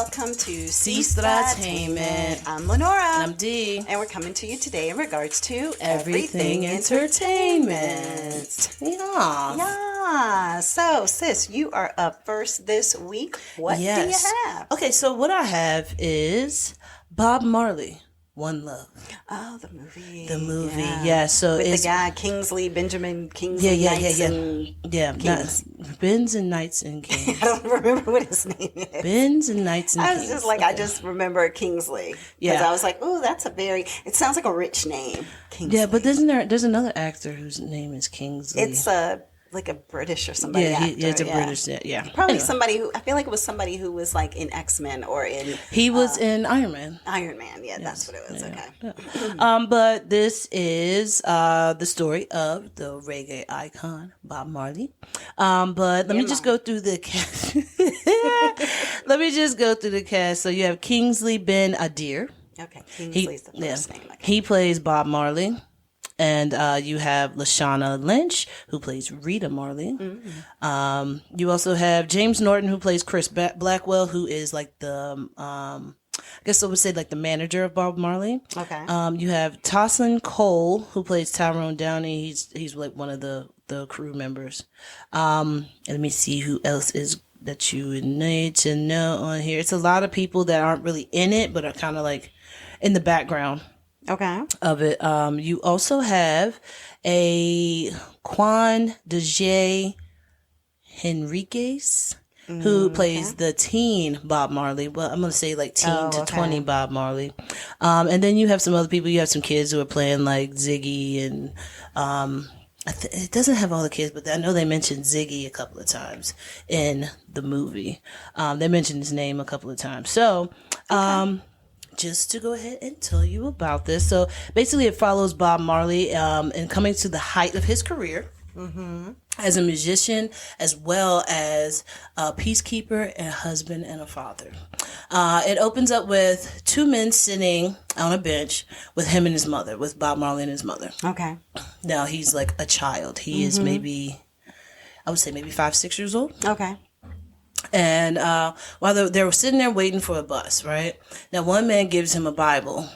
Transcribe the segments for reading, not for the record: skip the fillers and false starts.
welcome to Sestra-Tainment. I'm Lenora. And I'm Dee. And we're coming to you today in regards to Everything Entertainment. Yeah. So, sis, you are up first this week. What do you have? Okay, so what I have is Bob Marley, One Love. Oh, the movie. So with it's the guy Benjamin Kingsley. Benz and Knights and Kings. I don't remember what his name is. Benz and Knights and Kings. I was just like, I just remember Kingsley. Because I was like, oh, it sounds like a rich name. Kingsley. Yeah, but there's another actor whose name is Kingsley. It's like a British or somebody. It's a British. Yeah. Probably somebody who, I feel like it was somebody who was like in X-Men or in. He was in Iron Man. Iron Man, that's what it was. Yeah. Okay. But this is the story of the reggae icon Bob Marley. But let me just go through the cast. So you have Kingsley Ben Adir. Okay, Kingsley's the first name. Okay. He plays Bob Marley. And you have Lashana Lynch, who plays Rita Marley. Mm-hmm. You also have James Norton, who plays Chris Blackwell, who is like the, I guess I would say like the manager of Bob Marley. Okay. You have Tossin Cole, who plays Tyrone Downey. He's like one of the crew members. And let me see who else is that you would need to know on here. It's a lot of people that aren't really in it, but are kind of like in the background. Okay. Of it. You also have a Juan de Henriquez who plays the teen Bob Marley. Well, I'm going to say like teen to 20 Bob Marley. And then you have some other people. You have some kids who are playing like Ziggy and it doesn't have all the kids, but I know they mentioned Ziggy a couple of times in the movie. They mentioned his name a couple of times. So, just to go ahead and tell you about this. So basically it follows Bob Marley and coming to the height of his career as a musician, as well as a peacekeeper and a husband and a father. It opens up with two men sitting on a bench with him and his mother, with Bob Marley and his mother. Okay. Now he's like a child. He is maybe 5-6 years old. Okay. And while they were sitting there waiting for a bus, right? Now, one man gives him a Bible,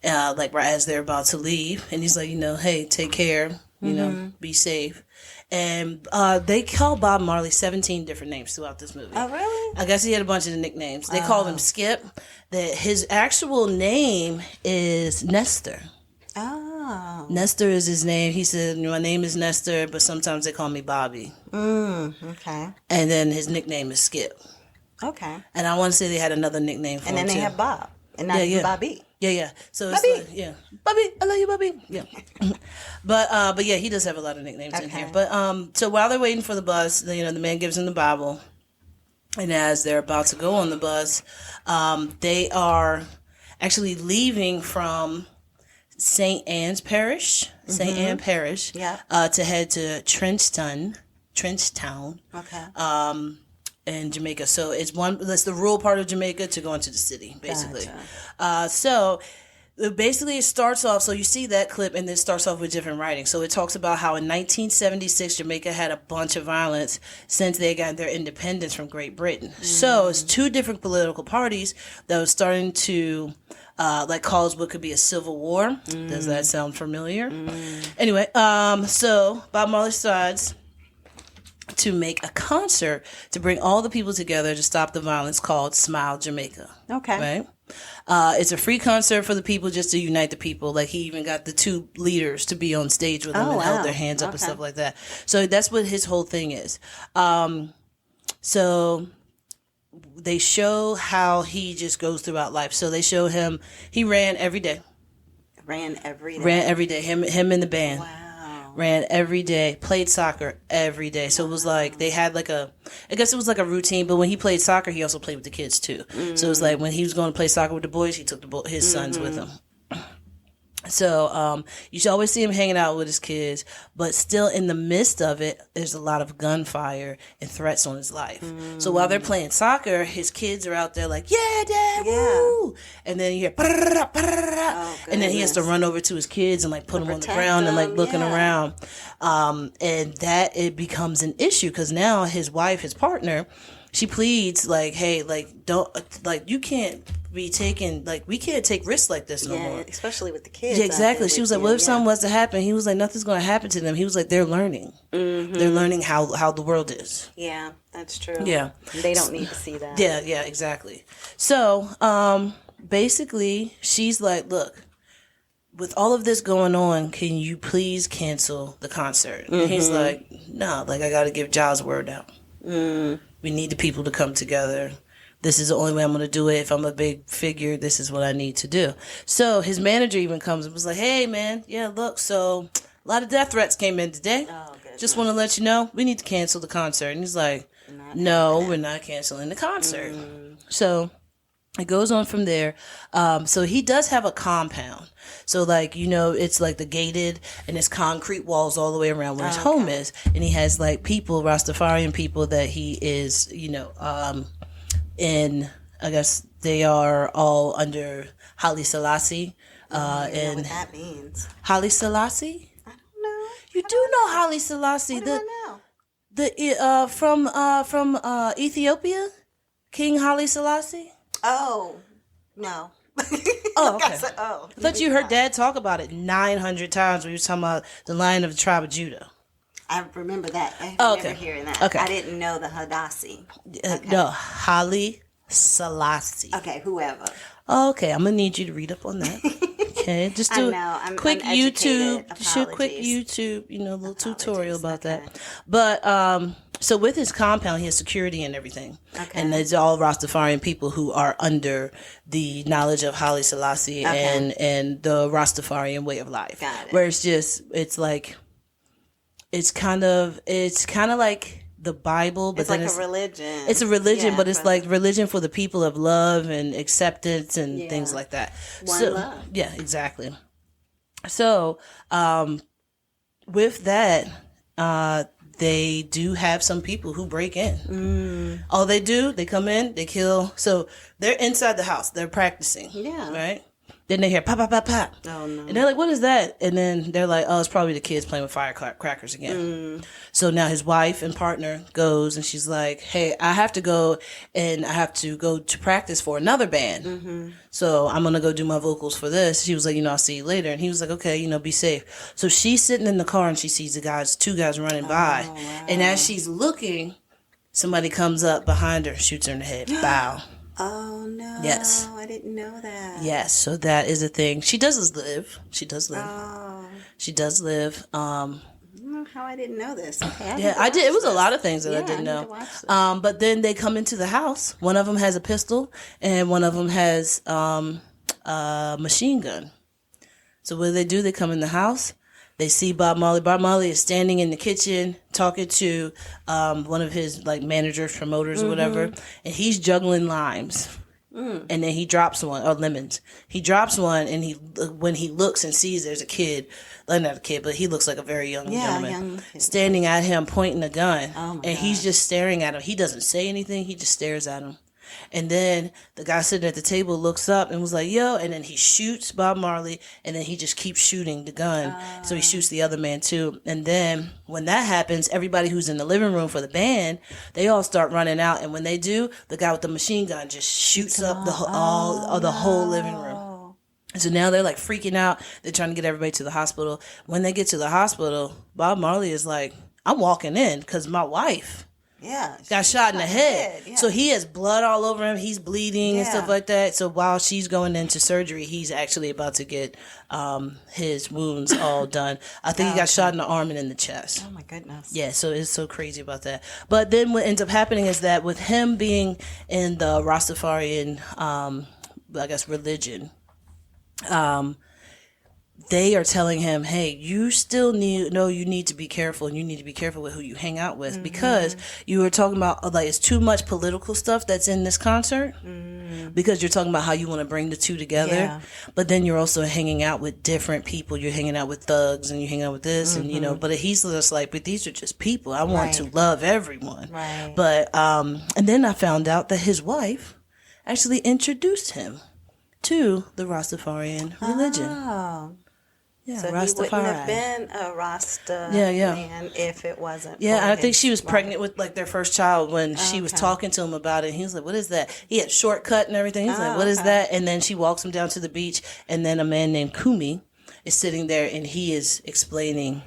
like right as they're about to leave. And he's like, hey, take care, be safe. And they call Bob Marley 17 different names throughout this movie. Oh, really? I guess he had a bunch of nicknames. They called him Skip. That his actual name is Nestor. Oh. Nestor is his name. He said, my name is Nestor, but sometimes they call me Bobby. Okay. And then his nickname is Skip. Okay. And I want to say they had another nickname for him, and then they have Bob. And not even Bobby. Yeah. So Bobby. It's like, Bobby, I love you, Bobby. Yeah. But yeah, he does have a lot of nicknames in here. But so while they're waiting for the bus, the man gives him the Bible. And as they're about to go on the bus, they are actually leaving from St. Anne's Parish, to head to Trenchtown, in Jamaica. So that's the rural part of Jamaica to go into the city, basically. Gotcha. So basically it starts off, so you see that clip and it starts off with different writing. So it talks about how in 1976, Jamaica had a bunch of violence since they got their independence from Great Britain. So it's two different political parties that were starting to cause what could be a civil war. Does that sound familiar? Anyway, so Bob Marley decides to make a concert to bring all the people together to stop the violence called Smile Jamaica. Okay. Right? It's a free concert for the people, just to unite the people. Like, he even got the two leaders to be on stage with him and held their hands up and stuff like that. So that's what his whole thing is. So they show how he just goes throughout life. So they show him, he ran every day. Ran every day. Him in the band. Wow. Ran every day. Played soccer every day. So it was like, they had like I guess it was like a routine, but when he played soccer, he also played with the kids too. So it was like when he was going to play soccer with the boys, he took his sons with him. So you should always see him hanging out with his kids, but still in the midst of it, there's a lot of gunfire and threats on his life. So while they're playing soccer, his kids are out there like, yeah, Dad, woo! And then you hear, and then he has to run over to his kids and like put them on the ground and like looking around. And that it becomes an issue because now his wife, his partner, she pleads like, hey, like, don't, like, you can't be taking, like, we can't take risks like this no more. Especially with the kids. Yeah, exactly. She was like, what if something was to happen? He was like, nothing's going to happen to them. He was like, they're learning. They're learning how the world is. Yeah, that's true. Yeah. They don't need to see that. Yeah, exactly. So, basically, she's like, look, with all of this going on, can you please cancel the concert? And he's like, no, like, I got to give Giles word out. We need the people to come together. This is the only way I'm going to do it. If I'm a big figure, this is what I need to do. So his manager even comes and was like, hey, man, yeah, look, so a lot of death threats came in today. Oh, just want to let you know, we need to cancel the concert. And he's like, no, we're not canceling the concert. So it goes on from there. So he does have a compound. So, like, you know, it's like the gated and it's concrete walls all the way around where his home is. And he has, like, people, Rastafarian people that he is, you know, in, I guess they are all under Haile Selassie. I don't know what that means. Haile Selassie? I don't know. You do know Haile Selassie. What do I know? From Ethiopia? King Haile Selassie? Oh, no. Oh, okay. I thought you heard Dad talk about it 900 times when he was talking about the Lion of the tribe of Judah. I remember that. I remember hearing that. Okay. I didn't know the Hadassi. Okay. No, Haile Selassie. Okay, whoever. Okay, I'm gonna need you to read up on that. Okay, just do a quick YouTube, you know, little tutorial about that. But so with his compound, he has security and everything, and it's all Rastafarian people who are under the knowledge of Haile Selassie and the Rastafarian way of life. Got it. Where it's like, it's kind of like the Bible, but it's then like a religion. It's a religion, but it's like religion for the people of love and acceptance and things like that. One love. Yeah, exactly. So, with that, they do have some people who break in. All they do, they come in, they kill. So they're inside the house, they're practicing. Yeah. Right? Then they hear pop, pop, pop, pop. Oh, no. And they're like, what is that? And then they're like, oh, it's probably the kids playing with firecrackers again. So now his wife and partner goes and she's like, hey, I have to go and I have to go to practice for another band. So I'm going to go do my vocals for this. She was like, you know, I'll see you later. And he was like, okay, you know, be safe. So she's sitting in the car and she sees two guys running by. Wow. And as she's looking, somebody comes up behind her, shoots her in the head. Bow. Oh, no. Yes. I didn't know that. Yes, so that is a thing. She does live. Oh. She does live. I don't know how I didn't know this. Okay, yeah, I did. It was a lot of things that I didn't know. But then they come into the house. One of them has a pistol, and one of them has a machine gun. So what do? They come in the house. They see Bob Marley. Bob Marley is standing in the kitchen talking to one of his like managers, promoters, or whatever, and he's juggling limes. And then he drops one, or lemons. He drops one, and when he looks and sees there's a kid, well, not a kid, but he looks like a very young gentleman, standing at him, pointing a gun, and he's just staring at him. He doesn't say anything. He just stares at him. And then the guy sitting at the table looks up and was like, yo, and then he shoots Bob Marley, and then he just keeps shooting the gun. So he shoots the other man too. And then when that happens, everybody who's in the living room for the band, they all start running out. And when they do, the guy with the machine gun just shoots up the whole living room. And so now they're like freaking out. They're trying to get everybody to the hospital. When they get to the hospital, Bob Marley is like, I'm walking in because my wife got shot in the head. So he has blood all over him. He's bleeding and stuff like that. So while she's going into surgery, he's actually about to get his wounds all done. I think he got shot in the arm and in the chest. Oh my goodness. Yeah, so it's so crazy about that. But then what ends up happening is that with him being in the Rastafarian, I guess, religion, they are telling him, hey, you still need to be careful, and you need to be careful with who you hang out with, because you were talking about, like, it's too much political stuff that's in this concert, because you're talking about how you want to bring the two together, but then you're also hanging out with different people. You're hanging out with thugs, and you hang out with this, and, you know, but he's just like, but these are just people. I want to love everyone. Right. But, and then I found out that his wife actually introduced him to the Rastafarian religion. Oh. Yeah, so he wouldn't have been a Rasta man if it wasn't. Yeah, I think she was pregnant with like their first child when she was talking to him about it. And he was like, "What is that?" He had shortcut and everything. He's like, "What is that?" And then she walks him down to the beach, and then a man named Kumi is sitting there, and he is explaining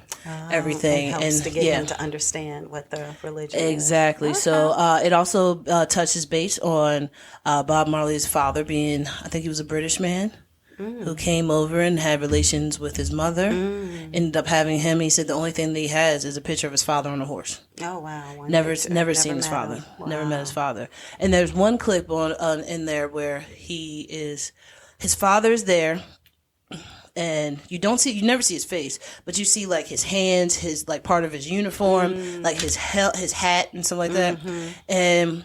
everything, and helps to get him to understand what the religion is. Exactly. So it also touches base on Bob Marley's father being, I think he was a British man. Who came over and had relations with his mother. Ended up having him. He said the only thing that he has is a picture of his father on a horse. Oh wow! Never seen his father. Wow. Never met his father. And there's one clip on in there where his father's there, and you never see his face, but you see like his hands, his like part of his uniform, like his hat and stuff like that, and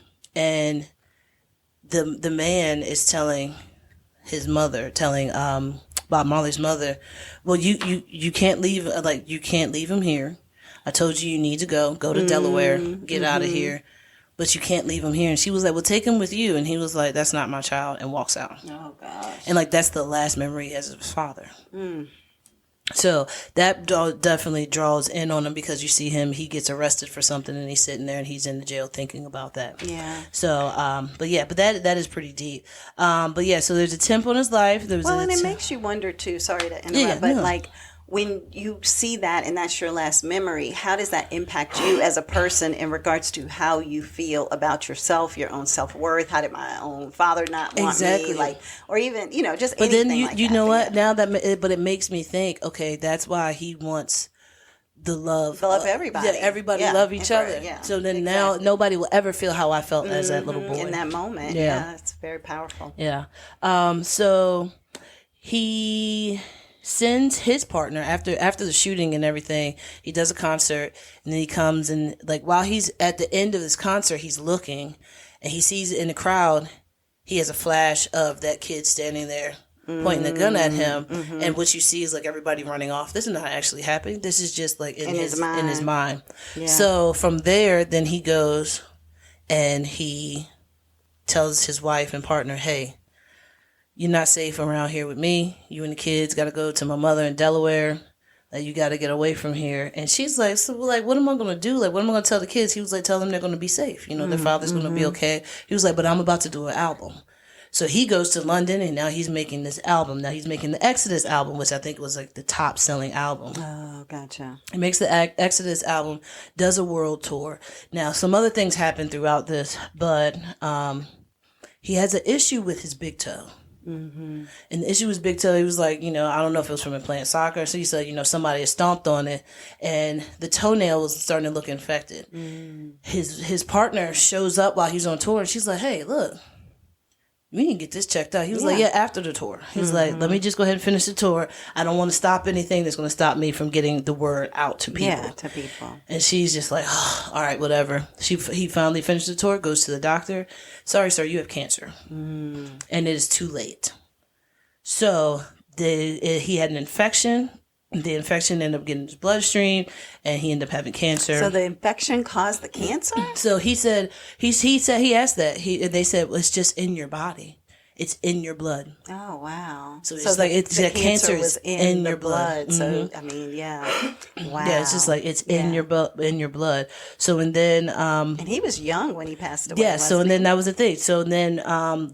the man is telling Bob Marley's mother, well, you can't leave, like, you can't leave him here. I told you need to go to Delaware, get out of here, but you can't leave him here. And she was like, well, take him with you. And he was like, that's not my child, and walks out. Oh, gosh. And, like, that's the last memory he has of his father. So that definitely draws in on him because you see him, he gets arrested for something and he's sitting there and he's in the jail thinking about that. Yeah. So, but that is pretty deep. But yeah, so there's a temp on his life. And it makes you wonder too, sorry to interrupt, but like when you see that and that's your last memory, how does that impact you as a person in regards to how you feel about yourself, your own self-worth? How did my own father not want me? Like, or even, just but anything then like you that. know what? Now that, but it makes me think, okay, that's why he wants the love. To love everybody. Yeah, everybody love each other. Yeah, so then now nobody will ever feel how I felt as that little boy. In that moment. Yeah, it's very powerful. Yeah. So he sends his partner after the shooting and everything. He does a concert, and then he comes and like while he's at the end of this concert, he's looking, and he sees in the crowd, he has a flash of that kid standing there pointing the gun at him, and what you see is like everybody running off. This is not actually happening. This is just like in his mind. Yeah. So from there, then he goes and he tells his wife and partner, hey, you're not safe around here with me. You and the kids got to go to my mother in Delaware. Like, you got to get away from here. And she's like, so like, what am I going to do? Like, what am I going to tell the kids? He was like, tell them they're going to be safe. Their father's going to be okay. He was like, but I'm about to do an album. So he goes to London and now he's making this album. Now he's making the Exodus album, which I think was like the top selling album. Oh, gotcha. He makes the Exodus album, does a world tour. Now, some other things happen throughout this, but he has an issue with his big toe. And the issue was big toe. He was like, I don't know if it was from him playing soccer. So he said, somebody had stomped on it and the toenail was starting to look infected. His partner shows up while he's on tour and she's like, hey, look, we can get this checked out. He was like, yeah, after the tour. He's like, let me just go ahead and finish the tour. I don't want to stop anything that's going to stop me from getting the word out to people. Yeah, to people. And she's just like, oh, all right, whatever. He finally finished the tour, goes to the doctor. Sorry, sir, you have cancer. And it is too late. So he had an infection. The infection ended up getting in his bloodstream, and he ended up having cancer. So the infection caused the cancer? So he said, he asked that. They said, well, it's just in your body. It's in your blood. Oh, wow. So it's like the cancer was in your blood. So, I mean, yeah. Wow. Yeah, it's just like it's in your blood. So, and then... and he was young when he passed away. Yeah, so, and then that was the thing. So then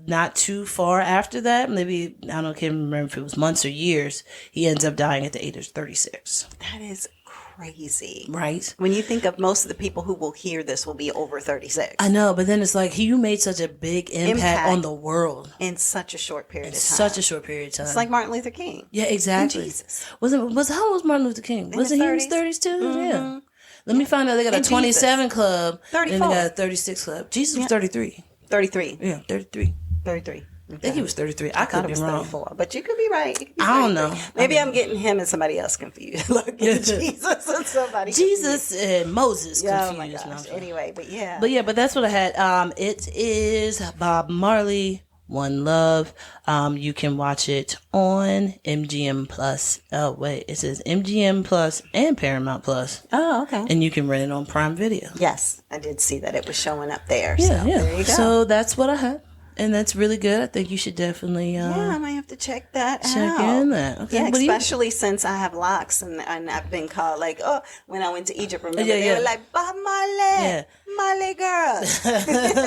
not too far after that, maybe, I can't remember if it was months or years, he ends up dying at the age of 36. That is crazy. Right? When you think of most of the people who will hear this will be over 36. I know, but then it's like you made such a big impact on the world. In such a short period of time. Such a short period of time. It's like Martin Luther King. Yeah, exactly. Jesus. How old was Martin Luther King? Wasn't he in his 30s too? Yeah. Let me find out. They got a 27 club. 34. And they got a 36 club. Jesus was 33. 33. Yeah, 33. 33. I think he was 33. I could be wrong. 34, but you could be right. I don't know. Maybe I'm getting him and somebody else confused. Like Jesus and somebody. Jesus and Moses confused. Oh my gosh. Anyway, but that's what I had. It is Bob Marley, One Love. You can watch it on MGM Plus. Oh wait, it says MGM Plus and Paramount Plus. Oh, okay. And you can rent it on Prime Video. Yes, I did see that it was showing up there. Yeah, so there you go. So that's what I had. And that's really good. I think you should definitely I might have to check that check out. in that. Okay. Yeah, especially since I have locks and I've been called like, oh, when I went to Egypt, remember they were like, Bob Marley, Marley girl.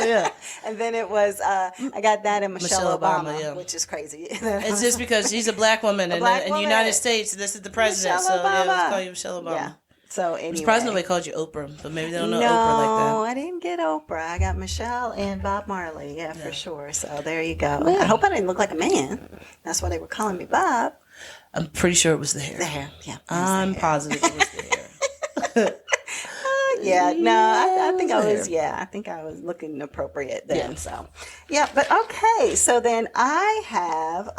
Yeah. And then it was, I got that in Michelle Obama, which is crazy. It's just because she's a black woman in the United States. This is the president, Michelle Obama. let's call you Michelle Obama. Yeah. So anyway, I'm surprised nobody called you Oprah, but maybe they don't know Oprah like that. No, I didn't get Oprah. I got Michelle and Bob Marley. Yeah, for sure. So there you go. Yeah. I hope I didn't look like a man. That's why they were calling me Bob. I'm pretty sure it was the hair. The hair, yeah. I'm positive it was the hair. I think I was. Yeah, I think I was looking appropriate then. Yeah. So, yeah. But okay. So then I have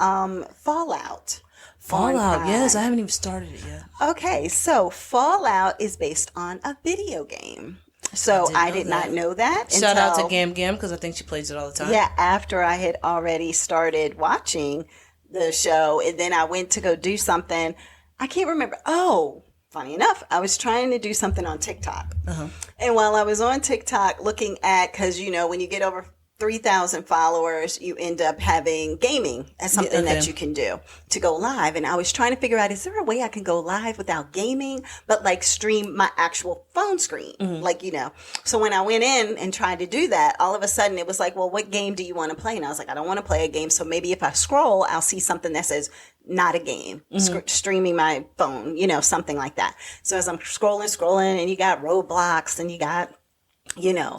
Fallout. Fallout, yes, I haven't even started it yet. Okay, so Fallout is based on a video game. So I did not know that. Shout out to Gam Gam because I think she plays it all the time. Yeah, after I had already started watching the show, and then I went to go do something. I can't remember. Oh, funny enough, I was trying to do something on TikTok. Uh-huh. And while I was on TikTok looking at, because, when you get over 3,000 followers, you end up having gaming as something that you can do to go live. And I was trying to figure out, is there a way I can go live without gaming, but like stream my actual phone screen? Mm-hmm. So when I went in and tried to do that, all of a sudden it was like, well, what game do you want to play? And I was like, I don't want to play a game. So maybe if I scroll, I'll see something that says not a game, streaming my phone, something like that. So as I'm scrolling, and you got Roblox and you got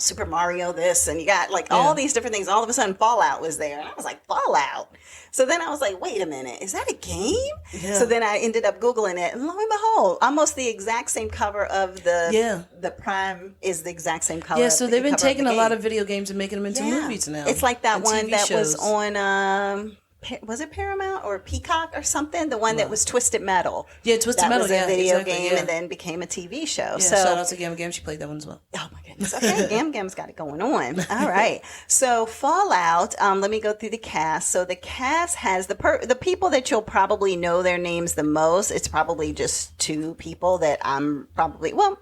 Super Mario this, and you got all these different things. All of a sudden Fallout was there. And I was like, Fallout. So then I was like, wait a minute, is that a game? Yeah. So then I ended up Googling it, and lo and behold, almost the exact same cover of the Prime is the exact same color. Yeah, so they've been taking a lot of video games and making them into movies now. It's like that one that was on was it Paramount or Peacock or something? The one that was Twisted Metal. Yeah, Twisted Metal. Was a video game and then became a TV show. Yeah, so shout out to Gam Gam. She played that one as well. Oh my goodness. Okay, Gam Gam's got it going on. All right. So Fallout. Let me go through the cast. So the cast has the people that you'll probably know their names the most. It's probably just two people that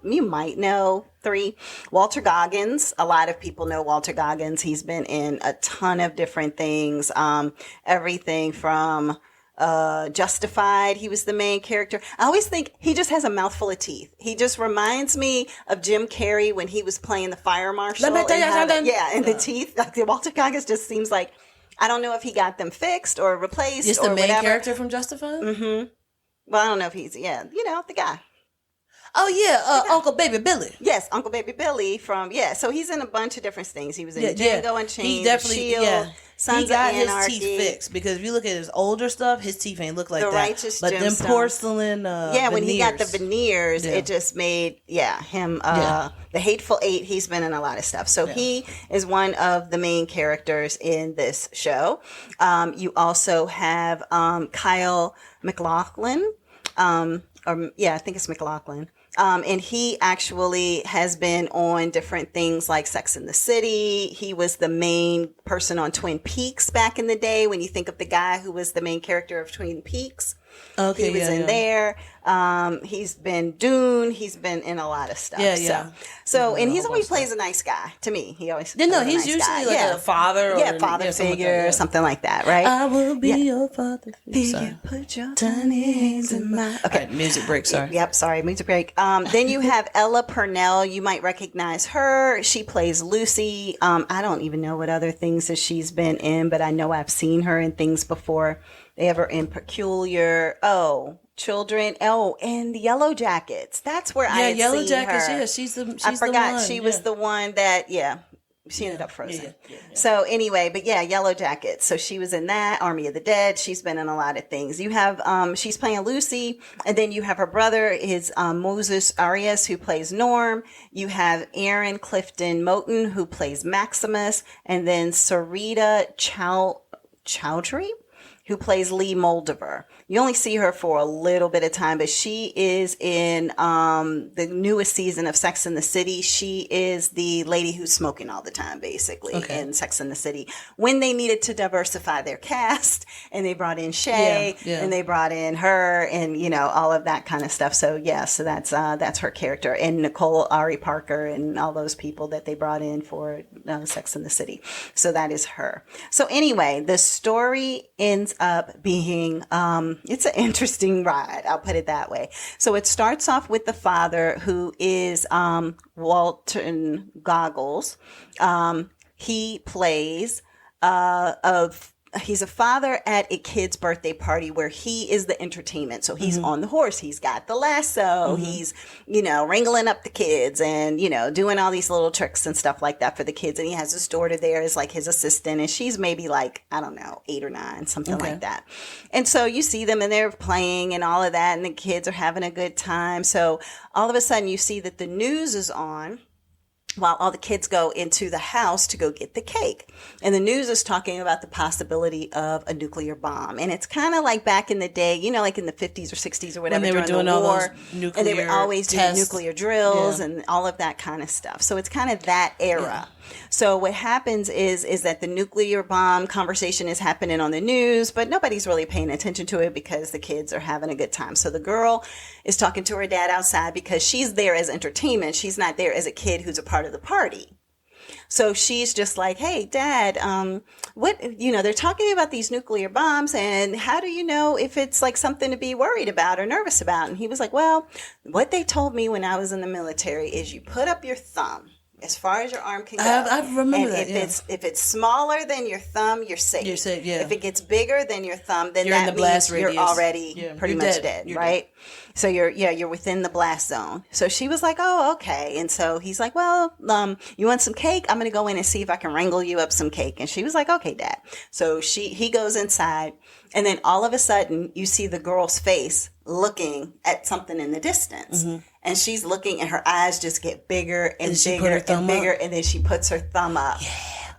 you might know. 3. Walter Goggins. A lot of people know Walter Goggins. He's been in a ton of different things. Everything from Justified. He was the main character. I always think he just has a mouthful of teeth. He just reminds me of Jim Carrey when he was playing the fire marshal. Let me tell you something. And the teeth. Like Walter Goggins just seems like, I don't know if he got them fixed or replaced. Just the main character from Justified? Mm-hmm. Well, I don't know if he's, the guy. Oh, yeah, Uncle Baby Billy. Yes, Uncle Baby Billy so he's in a bunch of different things. He was in Django Unchained, he definitely, Shield, Sons he got of Anarchy. His teeth fixed, because if you look at his older stuff, his teeth ain't look like the that. Righteous but Gemstones. them porcelain when he got the veneers, it just made, him, the Hateful Eight, he's been in a lot of stuff. So he is one of the main characters in this show. You also have Kyle MacLachlan, I think it's MacLachlan. And he actually has been on different things like Sex and the City. He was the main person on Twin Peaks back in the day. When you think of the guy who was the main character of Twin Peaks, he was in there. He's been Dune. He's been in a lot of stuff. So and he's always plays a nice guy to me. He always he's usually guy. Like a father, father figure, something like that, right? I will be your father figure. Put your tiny hands in my. Okay, music break. Sorry. Yep, sorry, music break. Then you have Ella Purnell. You might recognize her. She plays Lucy. I don't even know what other things that she's been in, but I know I've seen her in things before. They have her in Peculiar. Children. And the Yellow Jackets. That's where I had Yellow seen Jackets. her. Yeah, she's the. I forgot she was the one that. She ended up frozen. So anyway, but Yellow Jackets. So she was in that. Army of the Dead. She's been in a lot of things. You have, she's playing Lucy, and then you have her brother is Moses Arias, who plays Norm. You have Aaron Clifton Moten, who plays Maximus, and then Sarita Chowdhury, who plays Lee Moldover. you only see her for a little bit of time, but she is in the newest season of Sex and the City. She is the lady who's smoking all the time, basically, in Sex and the City. When they needed to diversify their cast, and they brought in Shay, and they brought in her, and all of that kind of stuff. So so that's her character, and Nicole Ari Parker, and all those people that they brought in for Sex and the City. So that is her. So anyway, the story ends up being it's an interesting ride. I'll put it that way. So it starts off with the father, who is Walton Goggles. He plays he's a father at a kid's birthday party where he is the entertainment. So he's on the horse. He's got the lasso. He's, wrangling up the kids and, doing all these little tricks and stuff like that for the kids. And he has his daughter there as like his assistant. And she's maybe like, I don't know, 8 or 9, something like that. And so you see them and they're playing and all of that. And the kids are having a good time. So all of a sudden you see that the news is on, while all the kids go into the house to go get the cake. And the news is talking about the possibility of a nuclear bomb. And it's kind of like back in the day, like in the 50s or 60s or whatever, when they were doing the war, and they would always do nuclear drills and all of that kind of stuff. So it's kind of that era. So what happens is that the nuclear bomb conversation is happening on the news, but nobody's really paying attention to it because the kids are having a good time. So the girl is talking to her dad outside because she's there as entertainment. She's not there as a kid who's a part of the party. So she's just like, hey, Dad, they're talking about these nuclear bombs, and how do you know if it's like something to be worried about or nervous about? And he was like, well, what they told me when I was in the military is you put up your thumb as far as your arm can go. I remember and that. If it's smaller than your thumb, you're safe. You're safe, yeah. If it gets bigger than your thumb, then you're that in the means blast you're radius. already pretty much dead, right? Dead. So you're within the blast zone. So she was like, oh, okay. And so he's like, well, you want some cake? I'm going to go in and see if I can wrangle you up some cake. And she was like, okay, Dad. So he goes inside, and then all of a sudden you see the girl's face looking at something in the distance. And she's looking, and her eyes just get bigger and bigger and bigger. And then she puts her thumb up. Yeah.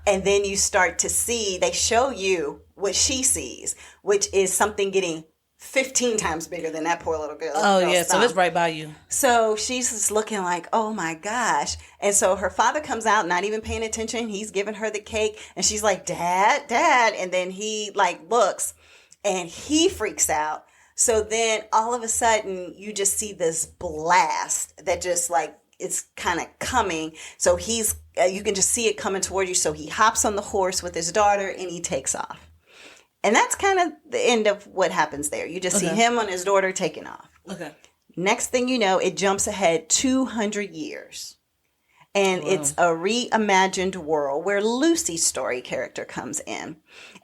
And then you start to see, they show you what she sees, which is something getting 15 times bigger than that poor little girl. Oh, yeah. Thumb. So it's right by you. So she's just looking like, oh my gosh. And so her father comes out, not even paying attention. He's giving her the cake. And she's like, Dad. And then he like looks and he freaks out. So then all of a sudden you just see this blast that just like it's kind of coming. So you can just see it coming toward you. So he hops on the horse with his daughter and he takes off. And that's kind of the end of what happens there. You just see him and his daughter taking off. Okay. Next thing you know, it jumps ahead 200 years. And it's a reimagined world where Lucy's story character comes in.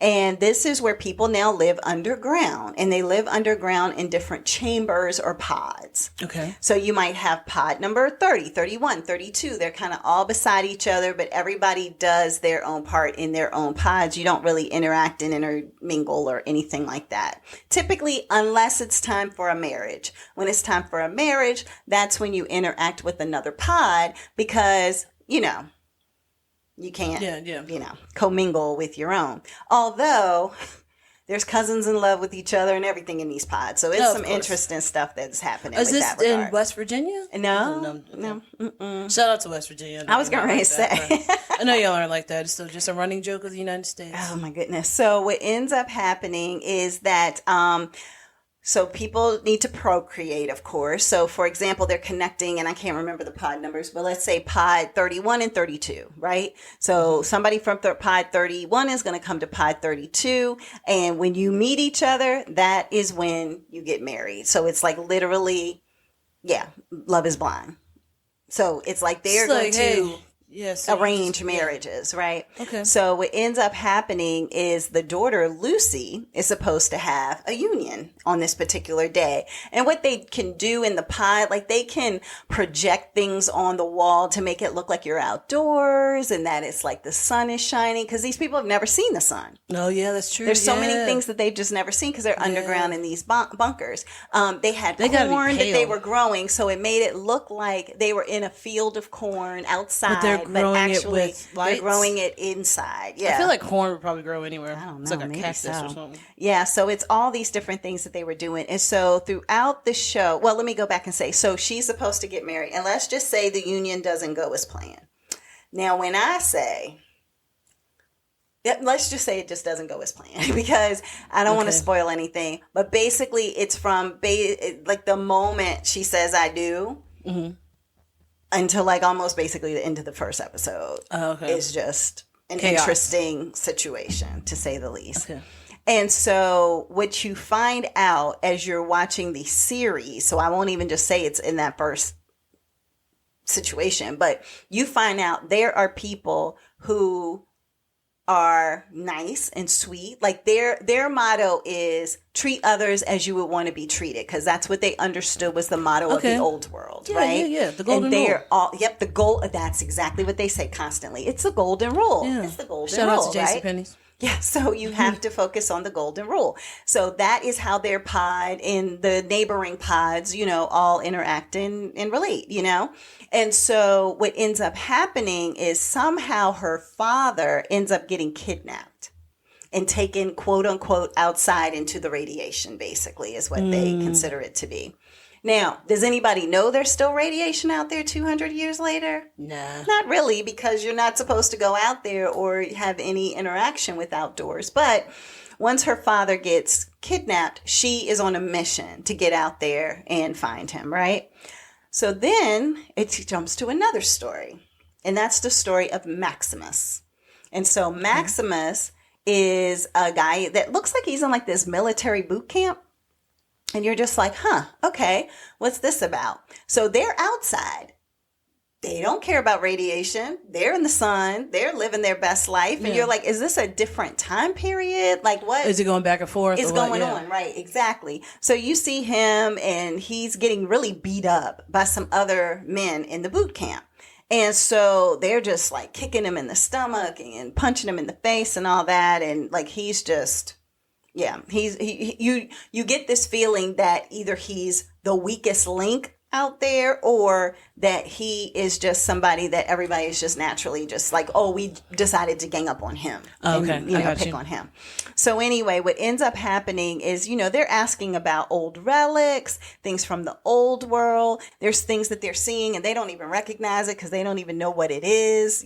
And this is where people now live underground. And they live underground in different chambers or pods. Okay. So you might have pod number 30, 31, 32. They're kind of all beside each other, but everybody does their own part in their own pods. You don't really interact and intermingle or anything like that. Typically, unless it's time for a marriage. When it's time for a marriage, that's when you interact with another pod because you can't, commingle with your own. Although there's cousins in love with each other and everything in these pods. So it's some interesting stuff that's happening with that regard. Is this in West Virginia? No. Shout out to West Virginia. I was going to say. I know y'all aren't like that. It's still just a running joke of the United States. Oh, my goodness. So what ends up happening is that so people need to procreate, of course. So, for example, they're connecting, and I can't remember the pod numbers, but let's say pod 31 and 32, right? So somebody from pod 31 is going to come to pod 32. And when you meet each other, that is when you get married. So it's like literally, love is blind. So it's like they're going to... Yes, arranged marriages, right? Okay. So what ends up happening is the daughter, Lucy, is supposed to have a union on this particular day. And what they can do in the pod, like they can project things on the wall to make it look like you're outdoors and that it's like the sun is shining because these people have never seen the sun. Oh, yeah, that's true. There's so many things that they've just never seen because they're underground in these bunkers. They had corn that they were growing, so it made it look like they were in a field of corn outside. But they're growing but actually it with lights? they're growing it inside. Yeah. I feel like corn would probably grow anywhere. I don't know. It's like a maybe cactus so. or something. Yeah, so it's all these different things that they were doing. And so throughout the show, well, let me go back and say, so she's supposed to get married. And let's just say the union doesn't go as planned. Now, when I say, let's just say it just doesn't go as planned because I don't want to spoil anything. But basically, it's from like the moment she says I do until like almost basically the end of the first episode is just an interesting situation, to say the least. Okay. And so what you find out as you're watching the series, so I won't even just say it's in that first situation, but you find out there are people who are nice and sweet. Like their motto is treat others as you would want to be treated, because that's what they understood was the motto of the old world, right? Yeah, the golden and they're rule. The goal. That's exactly what they say constantly. It's the golden rule. Yeah. It's the golden rule. Shout out to JCPenney's. Yeah, so you have to focus on the golden rule. So that is how their pod and the neighboring pods, all interact and relate, And so what ends up happening is somehow her father ends up getting kidnapped and taken, quote unquote, outside into the radiation, basically, is what they consider it to be. Now, does anybody know there's still radiation out there 200 years later? Nah. Not really, because you're not supposed to go out there or have any interaction with outdoors. But once her father gets kidnapped, she is on a mission to get out there and find him, right? So then it jumps to another story, and that's the story of Maximus. And so Maximus is a guy that looks like he's in like this military boot camp. And you're just like, okay, what's this about? So they're outside. They don't care about radiation. They're in the sun. They're living their best life. And you're like, is this a different time period? Like what? Is it going back and forth? It's going on, right? Exactly. So you see him and he's getting really beat up by some other men in the boot camp. And so they're just like kicking him in the stomach and punching him in the face and all that. And like, he's just... Yeah, you get this feeling that either he's the weakest link out there or that he is just somebody that everybody is just naturally just like, oh, we decided to gang up on him. Okay. And, pick on him. So anyway, what ends up happening is, they're asking about old relics, things from the old world. There's things that they're seeing and they don't even recognize it because they don't even know what it is,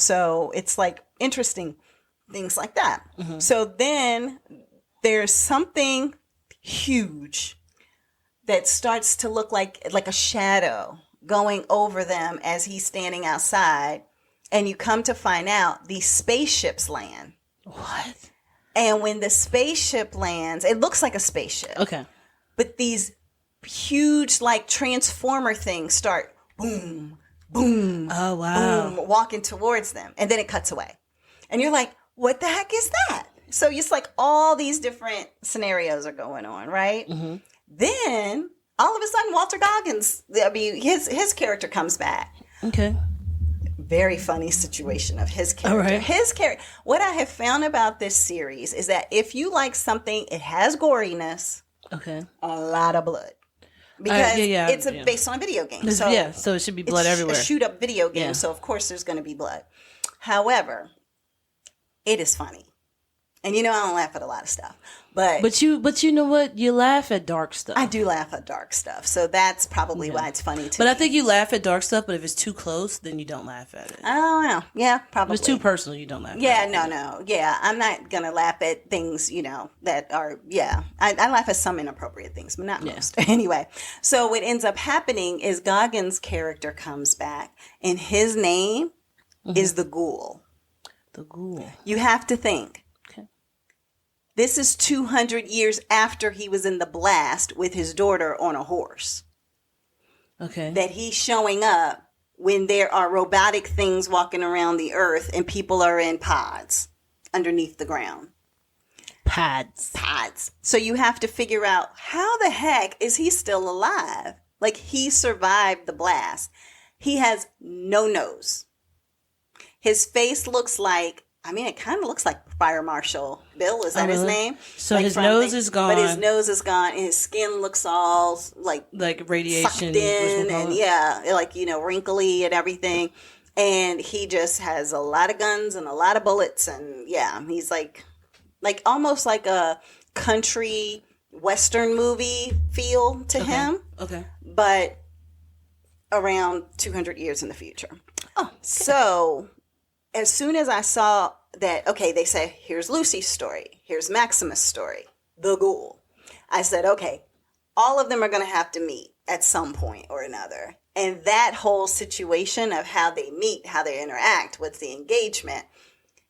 so it's like interesting things like that. Mm-hmm. So then there's something huge that starts to look like a shadow going over them as he's standing outside. And you come to find out these spaceships land. What? And when the spaceship lands, it looks like a spaceship. Okay. But these huge like transformer things start boom, boom. Oh, wow. Boom, walking towards them. And then it cuts away. And you're like, what the heck is that? So it's like all these different scenarios are going on, right? Mm-hmm. Then all of a sudden, Walter Goggins, his character comes back. Okay. Very funny situation of his character. All right. His character. What I have found about this series is that if you like something, it has goriness. Okay. A lot of blood. Because it's based on a video game. So it should be blood everywhere. It's a shoot up video game, so of course there's going to be blood. However, it is funny. And I don't laugh at a lot of stuff, but you know what? You laugh at dark stuff. I do laugh at dark stuff, so that's probably why it's funny to me. But I think you laugh at dark stuff, but if it's too close, then you don't laugh at it. I don't know. Yeah, probably. If it's too personal, you don't laugh. Yeah, at it. no. Yeah, I'm not gonna laugh at things that are. Yeah, I laugh at some inappropriate things, but not most. Anyway, so what ends up happening is Goggins' character comes back, and his name is the Ghoul. The Ghoul. You have to think. This is 200 years after he was in the blast with his daughter on a horse. Okay. That he's showing up when there are robotic things walking around the earth and people are in pods underneath the ground. Pods. So you have to figure out how the heck is he still alive? Like he survived the blast. He has no nose. His face looks like, it kind of looks like Fire Marshal Bill. Is that his name? So his nose is gone. But his nose is gone, and his skin looks all like radiation sucked in, and wrinkly and everything. and he just has a lot of guns and a lot of bullets, and yeah, he's like almost like a country western movie feel to him. Okay. But around 200 years in the future. Oh, okay. So as soon as I saw that, okay, they say, here's Lucy's story, here's Maximus' story, the ghoul. I said, okay, all of them are going to have to meet at some point or another. And that whole situation of how they meet, how they interact, what's the engagement,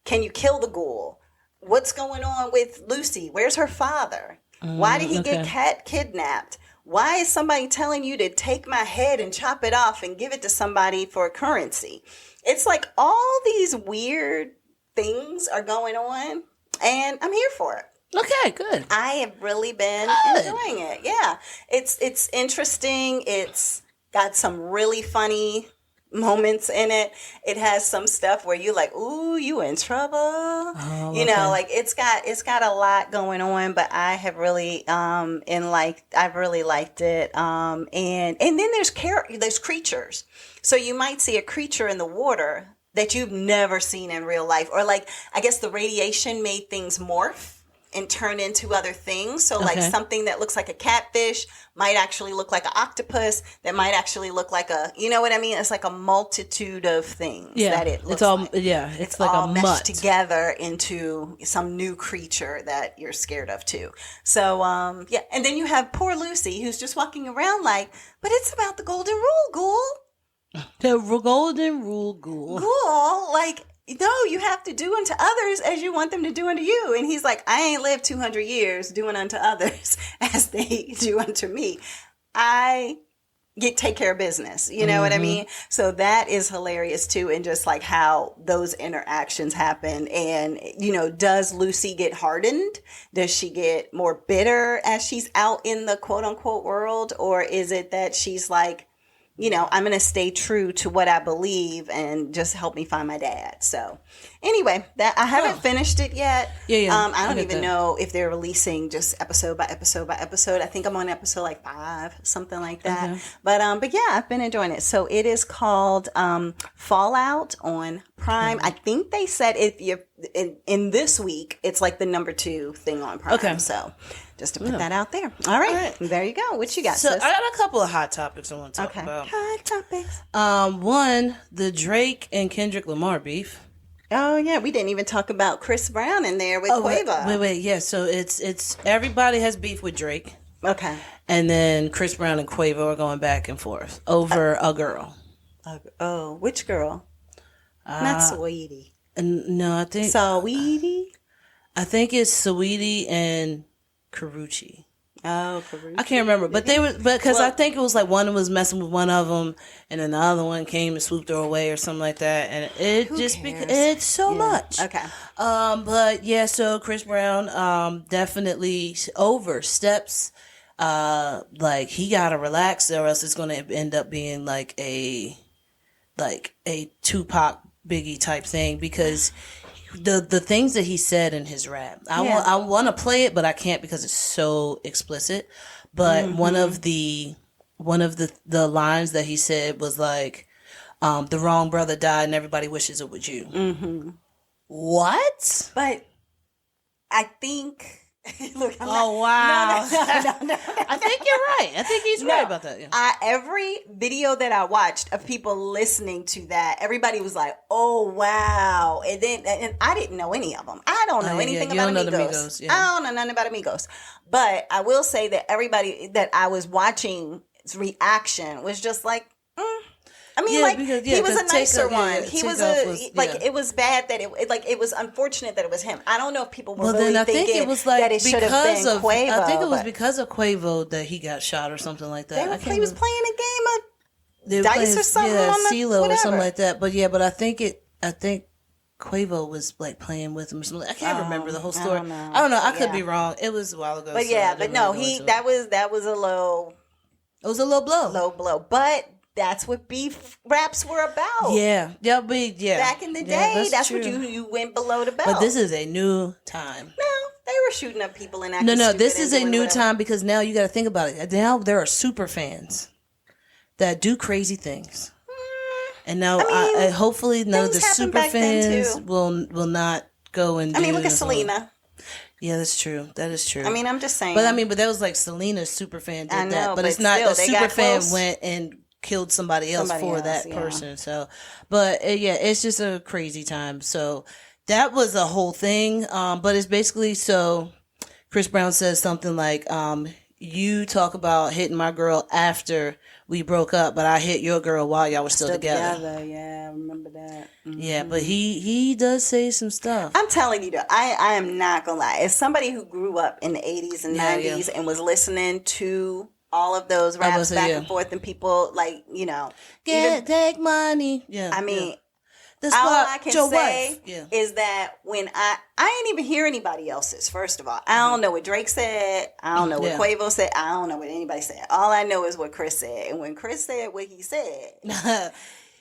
can you kill the ghoul? What's going on with Lucy? Where's her father? Why did he get kidnapped? Why is somebody telling you to take my head and chop it off and give it to somebody for currency? It's like all these weird things are going on, and I'm here for it. Okay, good. I have really been enjoying it. Yeah. It's interesting. It's got some really funny moments in it. It has some stuff where you're like, ooh, you in trouble. Oh, you know, like it's got a lot going on, but I have really I've really liked it. And then there's creatures. So you might see a creature in the water that you've never seen in real life, or like I guess the radiation made things morph and turn into other things. So like something that looks like a catfish might actually look like an octopus, that might actually look like a, you know what I mean? It's like a multitude of things that it looks like. Yeah, it's like all a meshed together into some new creature that you're scared of too. So, yeah. And then you have poor Lucy who's just walking around like, but it's about the golden rule, ghoul. The golden rule, ghoul. Ghoul, like, no, you have to do unto others as you want them to do unto you. And he's like, I ain't lived 200 years doing unto others as they do unto me. I take care of business. You know what I mean? So that is hilarious too. And just like how those interactions happen. And, you know, does Lucy get hardened? Does she get more bitter as she's out in the quote unquote world? Or is it that she's like, you know, I'm going to stay true to what I believe and just help me find my dad. So anyway, that I haven't finised it yet. Yeah. I don't even know if they're releasing just episode by episode by episode. I think I'm on episode like 5, something like that. But yeah, I've been enjoying it. So it is called Fallout on Prime. I think they said if you're in this week, it's like the number 2 thing on Prime. Okay. So just to put that out there. All right. There you go. What you got, So sis? I got a couple of hot topics I want to talk about. Hot topics. One, the Drake and Kendrick Lamar beef. Oh yeah, we didn't even talk about Chris Brown in there with Quavo. Wait. Yeah, so it's everybody has beef with Drake. Okay. And then Chris Brown and Quavo are going back and forth over a girl. Which girl? Not Saweetie. No, I think Saweetie. I think it's Saweetie and Karrueche. Oh, Karrueche. I can't remember, but they were, because I think it was like one was messing with one of them, and then the other one came and swooped her away or something like that, and it it's so much. Okay. But yeah, so Chris Brown definitely oversteps. Like he gotta relax, or else it's gonna end up being like a Tupac Biggie type thing, because the things that he said in his rap, I want to play it, but I can't because it's so explicit. But one of the lines that he said was like, the wrong brother died and everybody wishes it was you. What? But I think look, wow. No. I think you're right. I think he's right about that. Yeah. Every video that I watched of people listening to that, everybody was like, "Oh wow!" And I didn't know any of them. I don't know anything about Amigos. I don't know nothing about Amigos. But I will say that everybody that I was watching's reaction was just like, I mean, he was a nicer one. He was it was bad that it was unfortunate that it was him. I don't know if people were really thinking it was like that it should have been Quavo. I think it was because of Quavo that he got shot or something like that. He was playing a game of dice or something. Yeah, CeeLo or something like that. But I think Quavo was like playing with him or something. I can't remember the whole story. I don't know. I could be wrong. It was a while ago. But that was a low. It was a low blow. Low blow, but. That's what beef raps were about. Yeah. Back in the day, that's what you went below the belt. But this is a new time. No, they were shooting up people and acting No, this is a new time, because now you got to think about it. Now there are super fans that do crazy things. And now, I mean, hopefully, none of the things happened super back then, fans too. will not go and. I mean, look at Selena. Yeah, that's true. That is true. I mean, I'm just saying. But I mean, but that was like Selena's super fan did I know, that. But but it's not still, a they super got fan close. went and killed somebody else for that yeah. person. So, but yeah, it's just a crazy time. So that was a whole thing. But it's basically so Chris Brown says something like, you talk about hitting my girl after we broke up, but I hit your girl while y'all were still together. Yeah, I remember that. Mm-hmm. Yeah, but he does say some stuff. I'm telling you, though, I am not gonna lie. As somebody who grew up in the 80s and 90s and was listening to all of those raps back and forth, and people like, take money. Yeah, I mean. Yeah. All I can say is that when I ain't even hear anybody else's, first of all. I don't know what Drake said. I don't know what Quavo said. I don't know what anybody said. All I know is what Chris said. And when Chris said what he said,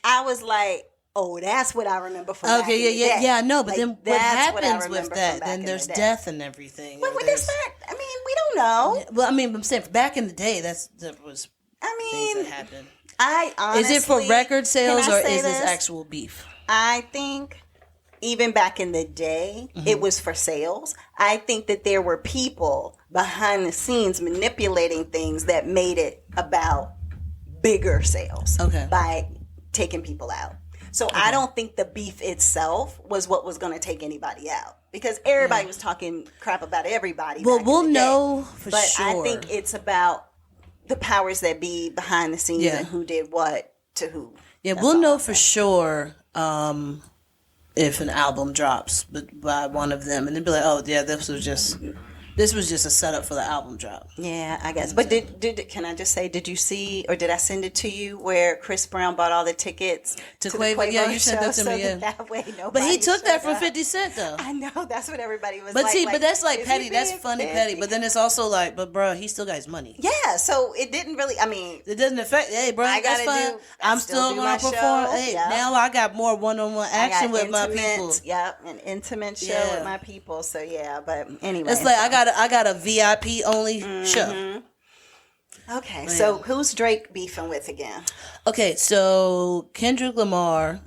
I was like, oh, that's what I remember from back in the day. Yeah, I know. But then what happens what with that? Then there's death and everything. But with this fact, I mean, we don't know. Well, I mean, I'm saying back in the day, that was things that happened. I honestly, is it for record sales or is this actual beef? I think even back in the day, it was for sales. I think that there were people behind the scenes manipulating things that made it about bigger sales by taking people out. So I don't think the beef itself was what was going to take anybody out, because everybody was talking crap about everybody. Well, we'll know for but sure. I think it's about the powers that be behind the scenes and who did what to who. Yeah, we'll know for sure if an album drops by one of them, and they'd be like, "Oh, yeah, this was just a setup for the album drop." Yeah, I guess. But can I just say, did you see, or did I send it to you, where Chris Brown bought all the tickets to the Quavo yeah, you sent that to me. That way but he took that from 50 Cent though. I know, that's what everybody was. But like. But that's like petty. That's funny petty. But then it's also like, but bro, he still got his money. Yeah, so it didn't really. I mean, it doesn't affect. Hey, bro, that's fine. I'm still gonna perform. Hey, now I got more one-on-one action with my people. Yep, an intimate show with my people. So yeah, but anyway, it's like I got a VIP only show. Okay, so who's Drake beefing with again? Okay, so Kendrick Lamar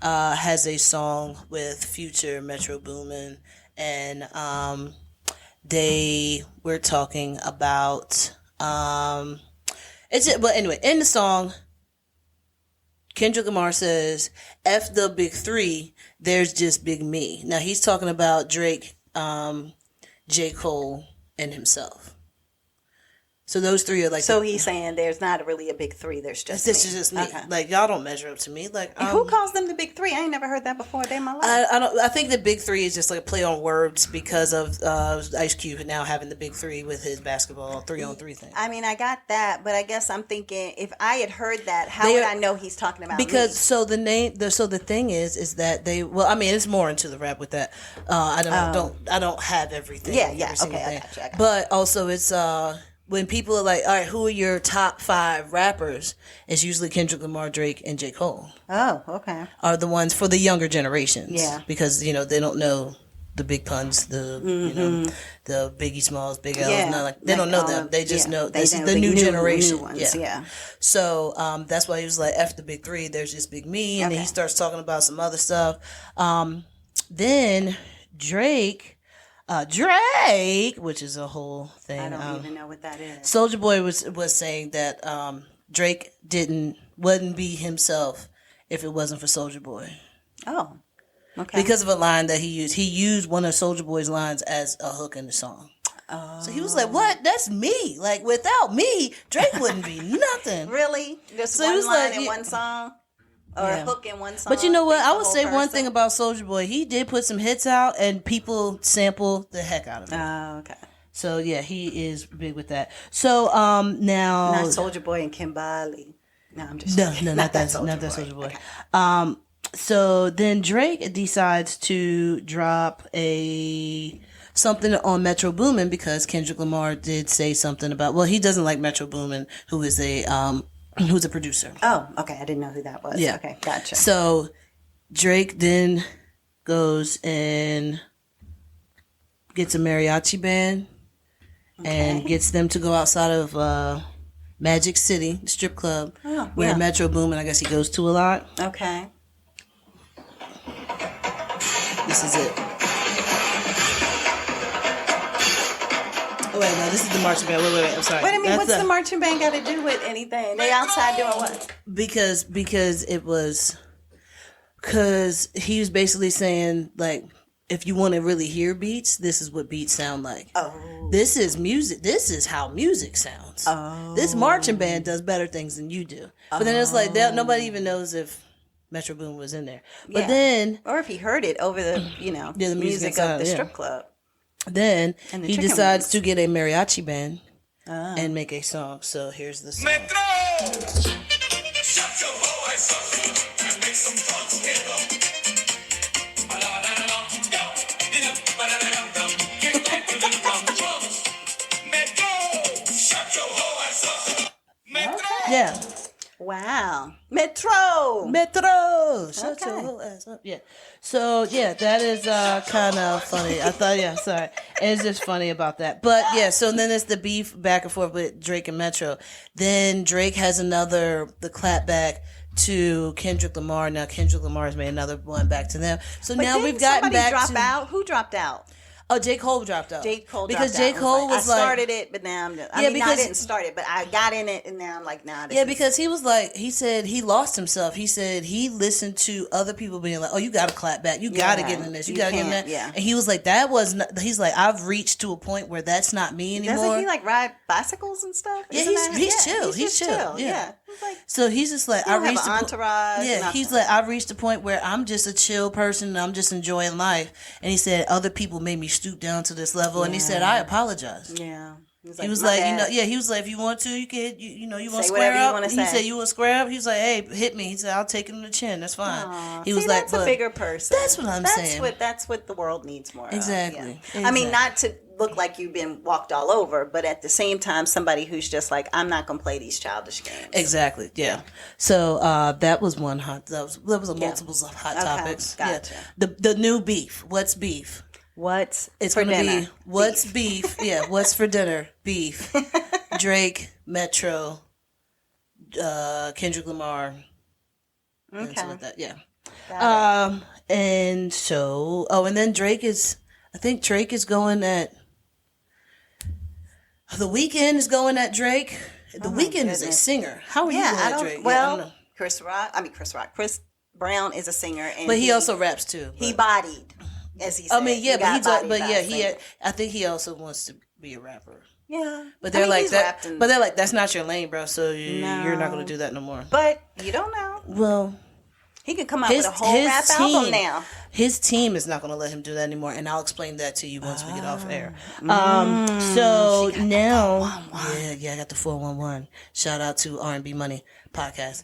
has a song with Future, Metro Boomin, and they were talking about but anyway, in the song, Kendrick Lamar says, "F the big three, there's just big me." Now he's talking about Drake, J. Cole, and himself. So those three are like. So he's saying there's not really a big three. There's just this is just me. Okay. Like, y'all don't measure up to me. Like, who calls them the big three? I ain't never heard that before a day in my life. I think the big three is just like a play on words because of Ice Cube now having the big three with his basketball 3-on-3 thing. I mean, I got that, but I guess I'm thinking if I had heard that, how would I know he's talking about because me? So the thing is that they, well, I mean, it's more into the rap with that. I don't have everything. Yeah. Okay, I got you. But also it's when people are like, all right, who are your top 5 rappers? It's usually Kendrick Lamar, Drake, and J. Cole. Oh, okay. Are the ones for the younger generations. Yeah. Because, they don't know the big puns, the Biggie Smalls, Big L's. Yeah. They don't know them. They just know this is the new generation. New ones, yeah. So that's why he was like, F the big three, there's just big me. And then he starts talking about some other stuff. Then Drake, which is a whole thing. I don't even know what that is. Soulja Boy was saying that Drake wouldn't be himself if it wasn't for Soulja Boy. Oh, okay. Because of a line that he used. He used one of Soulja Boy's lines as a hook in the song. Oh. So he was like, "What? That's me. Like, without me, Drake wouldn't be nothing." Really? Just one line in one song? Or a hook in one song. But you know what? I would say one thing about Soulja Boy. He did put some hits out, and people sample the heck out of it. Oh, okay. So yeah, he is big with that. So now, not Soulja Boy and Kimberly. No, I'm just no, not that Soulja Boy. Okay. So then Drake decides to drop something on Metro Boomin because Kendrick Lamar did say something about. Well, he doesn't like Metro Boomin, who's a producer. Oh, okay. I didn't know who that was. Yeah. Okay, gotcha. So Drake then goes and gets a mariachi band and gets them to go outside of Magic City, the strip club, where Metro Boomin, I guess he goes to a lot. Okay. This is it. Oh, wait, no, this is the marching band. Wait, I'm sorry. Wait a minute, what's the marching band got to do with anything? They outside doing what? Because he was basically saying, like, if you want to really hear beats, this is what beats sound like. Oh. This is music. This is how music sounds. Oh. This marching band does better things than you do. But then it's like, nobody even knows if Metro Boomin was in there. But then... Or if he heard it over the, the music of the strip club. Then he decides to get a mariachi band and make a song. So here's the song. Metro! Shut your voice up and make some fun together. Yeah. Wow. Metro. Shut your whole ass up. Yeah. So, yeah, that is kind of funny. I thought, sorry. It's just funny about that. But, yeah, so then it's the beef back and forth with Drake and Metro. Then Drake has the clap back to Kendrick Lamar. Now, Kendrick Lamar has made another one back to them. So now we've gotten back to... Somebody drop out? Who dropped out? Oh, J. Cole dropped out. Because J. Cole was like... I started it, but now I'm... I didn't start it, but I got in it, and now I'm like, nah, because he was like... He said he lost himself. He said he listened to other people being like, oh, you got to clap back. You got to get in this. You got to get in that. Yeah. And he was like, that was not... He's like, I've reached to a point where that's not me anymore. Doesn't he, like, ride bicycles and stuff? Yeah, he's chill. He's chill. Yeah. Like, so he's just like, I reached an entourage. Yeah, he's like, I've reached a point where I'm just a chill person and I'm just enjoying life. And he said, other people made me stoop down to this level. And he said, I apologize. Yeah. He was like, he was like, if you want to, you can, you want to square up. He said, you want to square up? He was like, hey, hit me. He said, I'll take it in the chin. That's fine. Aww. He was like, that's a bigger person. That's what I'm saying. That's what the world needs more exactly. of. Yeah. I mean, not to look like you've been walked all over, but at the same time, somebody who's just like, I'm not going to play these childish games. Exactly. Yeah. So that was one hot. That was a multiples of hot topics. Gotcha. Yeah. The new beef. What's beef? What's it's for gonna dinner? Be what's beef? Yeah, what's for dinner? Beef. Drake, Metro, Kendrick Lamar. Okay. And like that. Yeah. And so and then I think Drake is going at The Weeknd is going at Drake. The Weeknd is a singer. How are you going at Drake? Well, I don't know. Chris Rock. Chris Brown is a singer, but he also raps too. He bodied. As he said. I mean, yeah, I think he also wants to be a rapper. Yeah, but they're like that. But they're like, that's not your lane, bro. So you're not going to do that no more. But you don't know. Well, he could come out with a whole rap album now. His team is not going to let him do that anymore, and I'll explain that to you once we get off air. So now, I got the 411. Shout out to R&B Money podcast.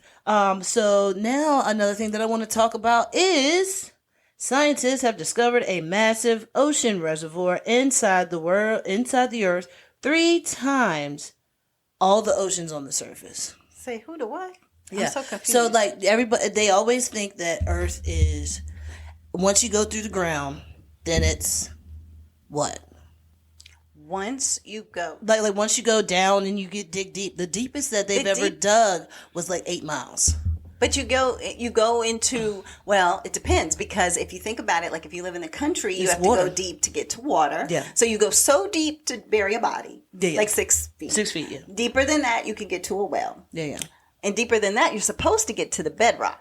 So now another thing that I want to talk about is. Scientists have discovered a massive ocean reservoir inside the Earth 3 times all the oceans on the surface. Say who to what? Yeah. I'm so confused. So like everybody, they always think that Earth is, once you go through the ground, then it's what? Once you go. Like once you go down and you dig deep. The deepest that they've ever dug was like 8 miles. But you go into, well, it depends, because if you think about it, like if you live in the country, you have to go deep to get to water. Yeah. So you go so deep to bury a body, like 6 feet. 6 feet, yeah. Deeper than that, you can get to a well. Yeah. And deeper than that, you're supposed to get to the bedrock.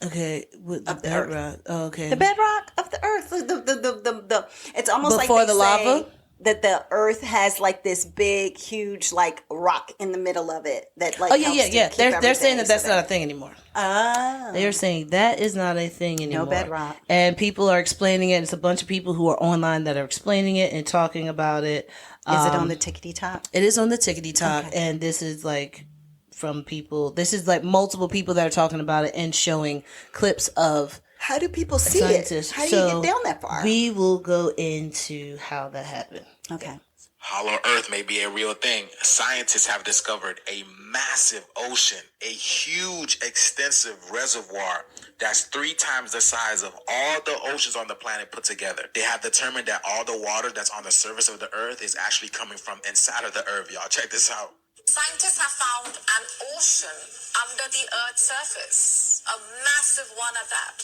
Okay, with the bedrock. Oh, okay. The bedrock of the earth. The it's almost before like the lava. That the earth has like this big, huge, like rock in the middle of it that like. Yeah. They're saying that that's not a thing anymore. Oh. They're saying that is not a thing anymore. No bedrock. And people are explaining it. It's a bunch of people who are online that are explaining it and talking about it. Is it on the Tickety Talk? It is on the Tickety Talk, and this is like from people. This is like multiple people that are talking about it and showing clips of. How do people see scientists. it? How do you get down that far? We will go into how that happened. Okay. Hollow Earth may be a real thing. Scientists have discovered a massive ocean, a huge, extensive reservoir that's 3 times the size of all the oceans on the planet put together. They have determined that all the water that's on the surface of the Earth is actually coming from inside of the Earth. Y'all check this out. Scientists have found an ocean under the Earth's surface, a massive one at that.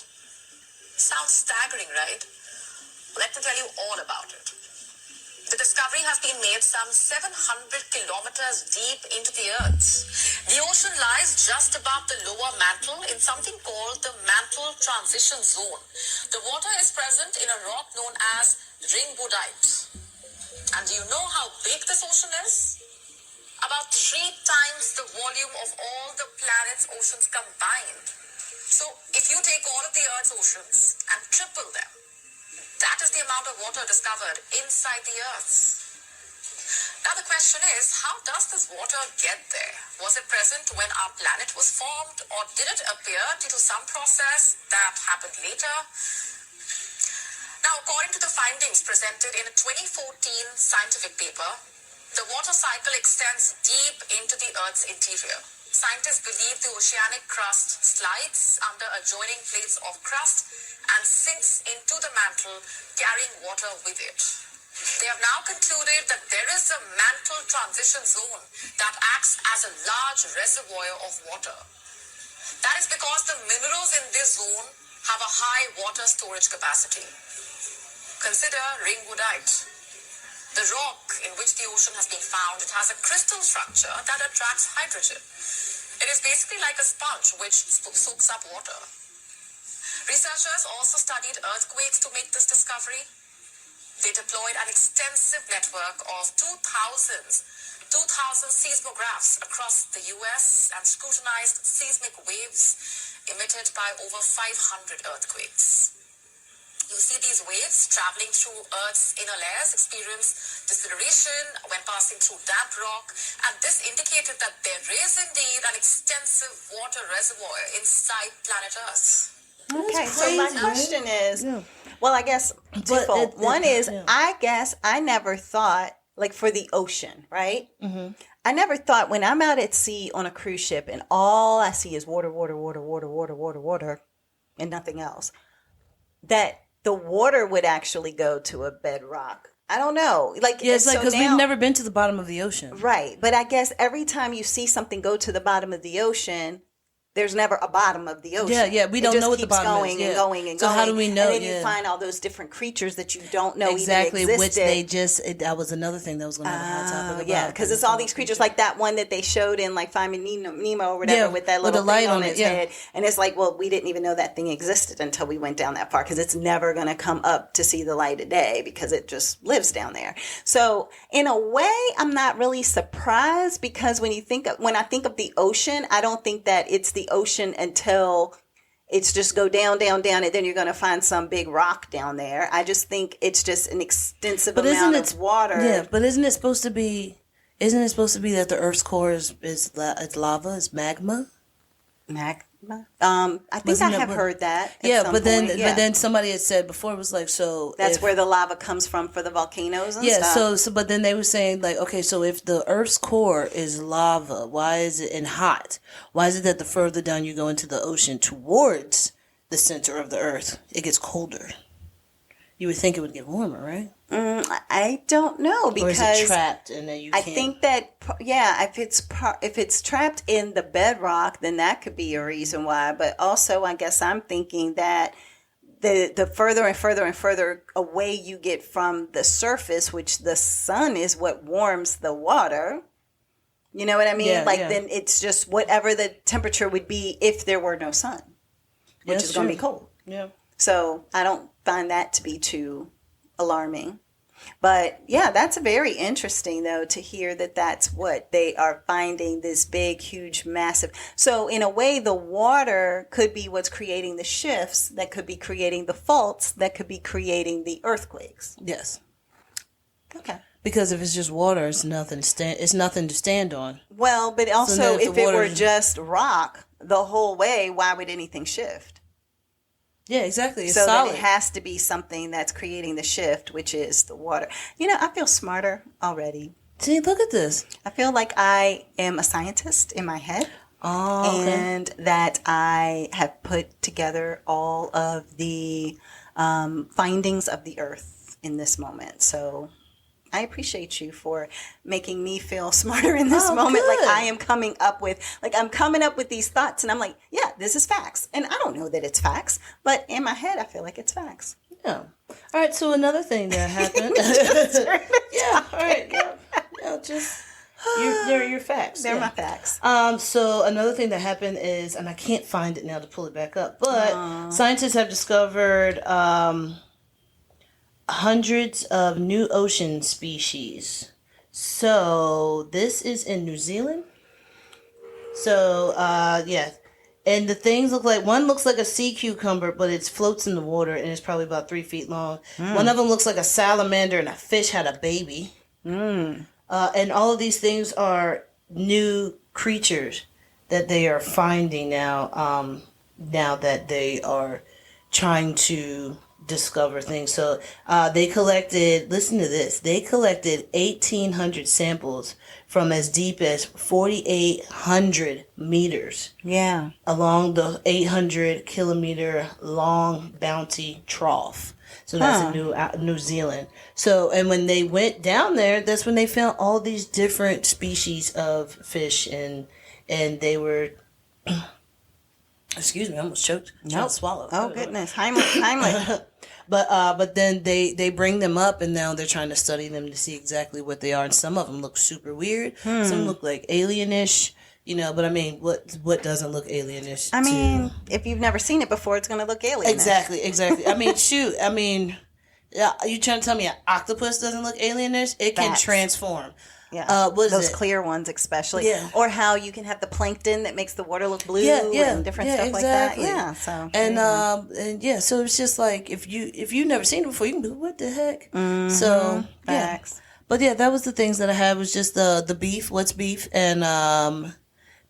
Sounds staggering, right? Let me tell you all about it. The discovery has been made some 700 kilometers deep into the Earth. The ocean lies just above the lower mantle in something called the mantle transition zone. The water is present in a rock known as ringwoodite. And do you know how big this ocean is? About 3 times the volume of all the planet's oceans combined. So if you take all of the Earth's oceans and triple them, that is the amount of water discovered inside the Earth. Now the question is, how does this water get there? Was it present when our planet was formed, or did it appear due to some process that happened later? Now, according to the findings presented in a 2014 scientific paper, the water cycle extends deep into the Earth's interior. Scientists believe the oceanic crust slides under adjoining plates of crust and sinks into the mantle, carrying water with it. They have now concluded that there is a mantle transition zone that acts as a large reservoir of water. That is because the minerals in this zone have a high water storage capacity. Consider ringwoodite. The rock in which the ocean has been found, it has a crystal structure that attracts hydrogen. It is basically like a sponge which soaks up water. Researchers also studied earthquakes to make this discovery. They deployed an extensive network of 2,000 seismographs across the US and scrutinized seismic waves emitted by over 500 earthquakes. You see these waves traveling through Earth's inner layers experience deceleration when passing through damp rock, and this indicated that there is indeed an extensive water reservoir inside planet Earth. Okay, so my question is, well, I guess twofold. One is, I guess I never thought, like for the ocean, right? Mm-hmm. I never thought when I'm out at sea on a cruise ship and all I see is water, water, water, water, water, water, water, and nothing else, that the water would actually go to a bedrock. I don't know. Like, yeah, it's like because we've never been to the bottom of the ocean. Right. But I guess every time you see something go to the bottom of the ocean, there's never a bottom of the ocean. Yeah, we don't know what the bottom is. And going and so going. How do we know? And then you find all those different creatures that you don't know exactly, even which existed. they just, that was another thing that was going to have a hot topic about. Yeah, because it's all these creatures like that one that they showed in like Finding Nemo or whatever with that little thing on its head. And it's like, well, we didn't even know that thing existed until we went down that far because it's never going to come up to see the light of day because it just lives down there. So in a way, I'm not really surprised because when I think of the ocean, I don't think that it's the ocean until it's just go down, down, down, and then you're going to find some big rock down there. I just think it's just an extensive amount of water. Yeah, but isn't it supposed to be that the Earth's core is lava, is magma? Magma? I think I have heard that. But then somebody had said before, it was like, so that's where the lava comes from for the volcanoes and stuff. So but then they were saying like, okay, so if the Earth's core is lava, why is it hot? Why is it that the further down you go into the ocean towards the center of the Earth, it gets colder? You would think it would get warmer, right? I don't know because or is it trapped and then you can't? I think that if it's trapped in the bedrock, then that could be a reason why. But also, I guess I'm thinking that the further and further and further away you get from the surface, which the sun is what warms the water. You know what I mean? Then it's just whatever the temperature would be if there were no sun, which is going to be cold. Yeah. So I don't find that to be too alarming. But yeah, that's very interesting though to hear that that's what they are finding, this big, huge, massive. So in a way, the water could be what's creating the shifts, that could be creating the faults, that could be creating the earthquakes. Yes. Okay. Because if it's just water, it's nothing to stand on. Well, but also if it were just rock the whole way, why would anything shift? Yeah, exactly. It's so solid. Then it has to be something that's creating the shift, which is the water. You know, I feel smarter already. See, look at this. I feel like I am a scientist in my head. Oh, okay. And that I have put together all of the findings of the earth in this moment. So I appreciate you for making me feel smarter in this moment. Good. Like I'm coming up with these thoughts and I'm like, yeah, this is facts. And I don't know that it's facts, but in my head, I feel like it's facts. Yeah. All right. So another thing that happened. Yeah. All right. Yeah. Just they're your facts. They're my facts. So another thing that happened is, and I can't find it now to pull it back up, but scientists have discovered hundreds of new ocean species. So this is in New Zealand. So yeah. And the things one looks like a sea cucumber, but it floats in the water and it's probably about 3 feet long. One of them looks like a salamander and a fish had a baby. And all of these things are new creatures that they are finding now, now that they are trying to discover things. So they collected, listen to this, they collected 1,800 samples from as deep as 4,800 meters. Yeah. Along the 800-kilometer long Bounty Trough. So that's in New Zealand. So, and when they went down there, that's when they found all these different species of fish, and they were. Excuse me, I almost choked. Trying to swallow. Oh goodness, Heimlich. But then they bring them up, and now they're trying to study them to see exactly what they are. And some of them look super weird. Some look like alienish. But I mean, what doesn't look alienish? I mean, if you've never seen it before, it's going to look alienish. Exactly. I mean, shoot. I mean, you trying to tell me an octopus doesn't look alienish? It can transform. Yeah. What is those it? clear ones especially. Yeah. Or how you can have the plankton that makes the water look blue and different stuff like that. Yeah. So and yeah, so it's just like if you've never seen it before, you can be what the heck? So facts. Yeah. But yeah, that was the things that I had was just the beef, what's beef, and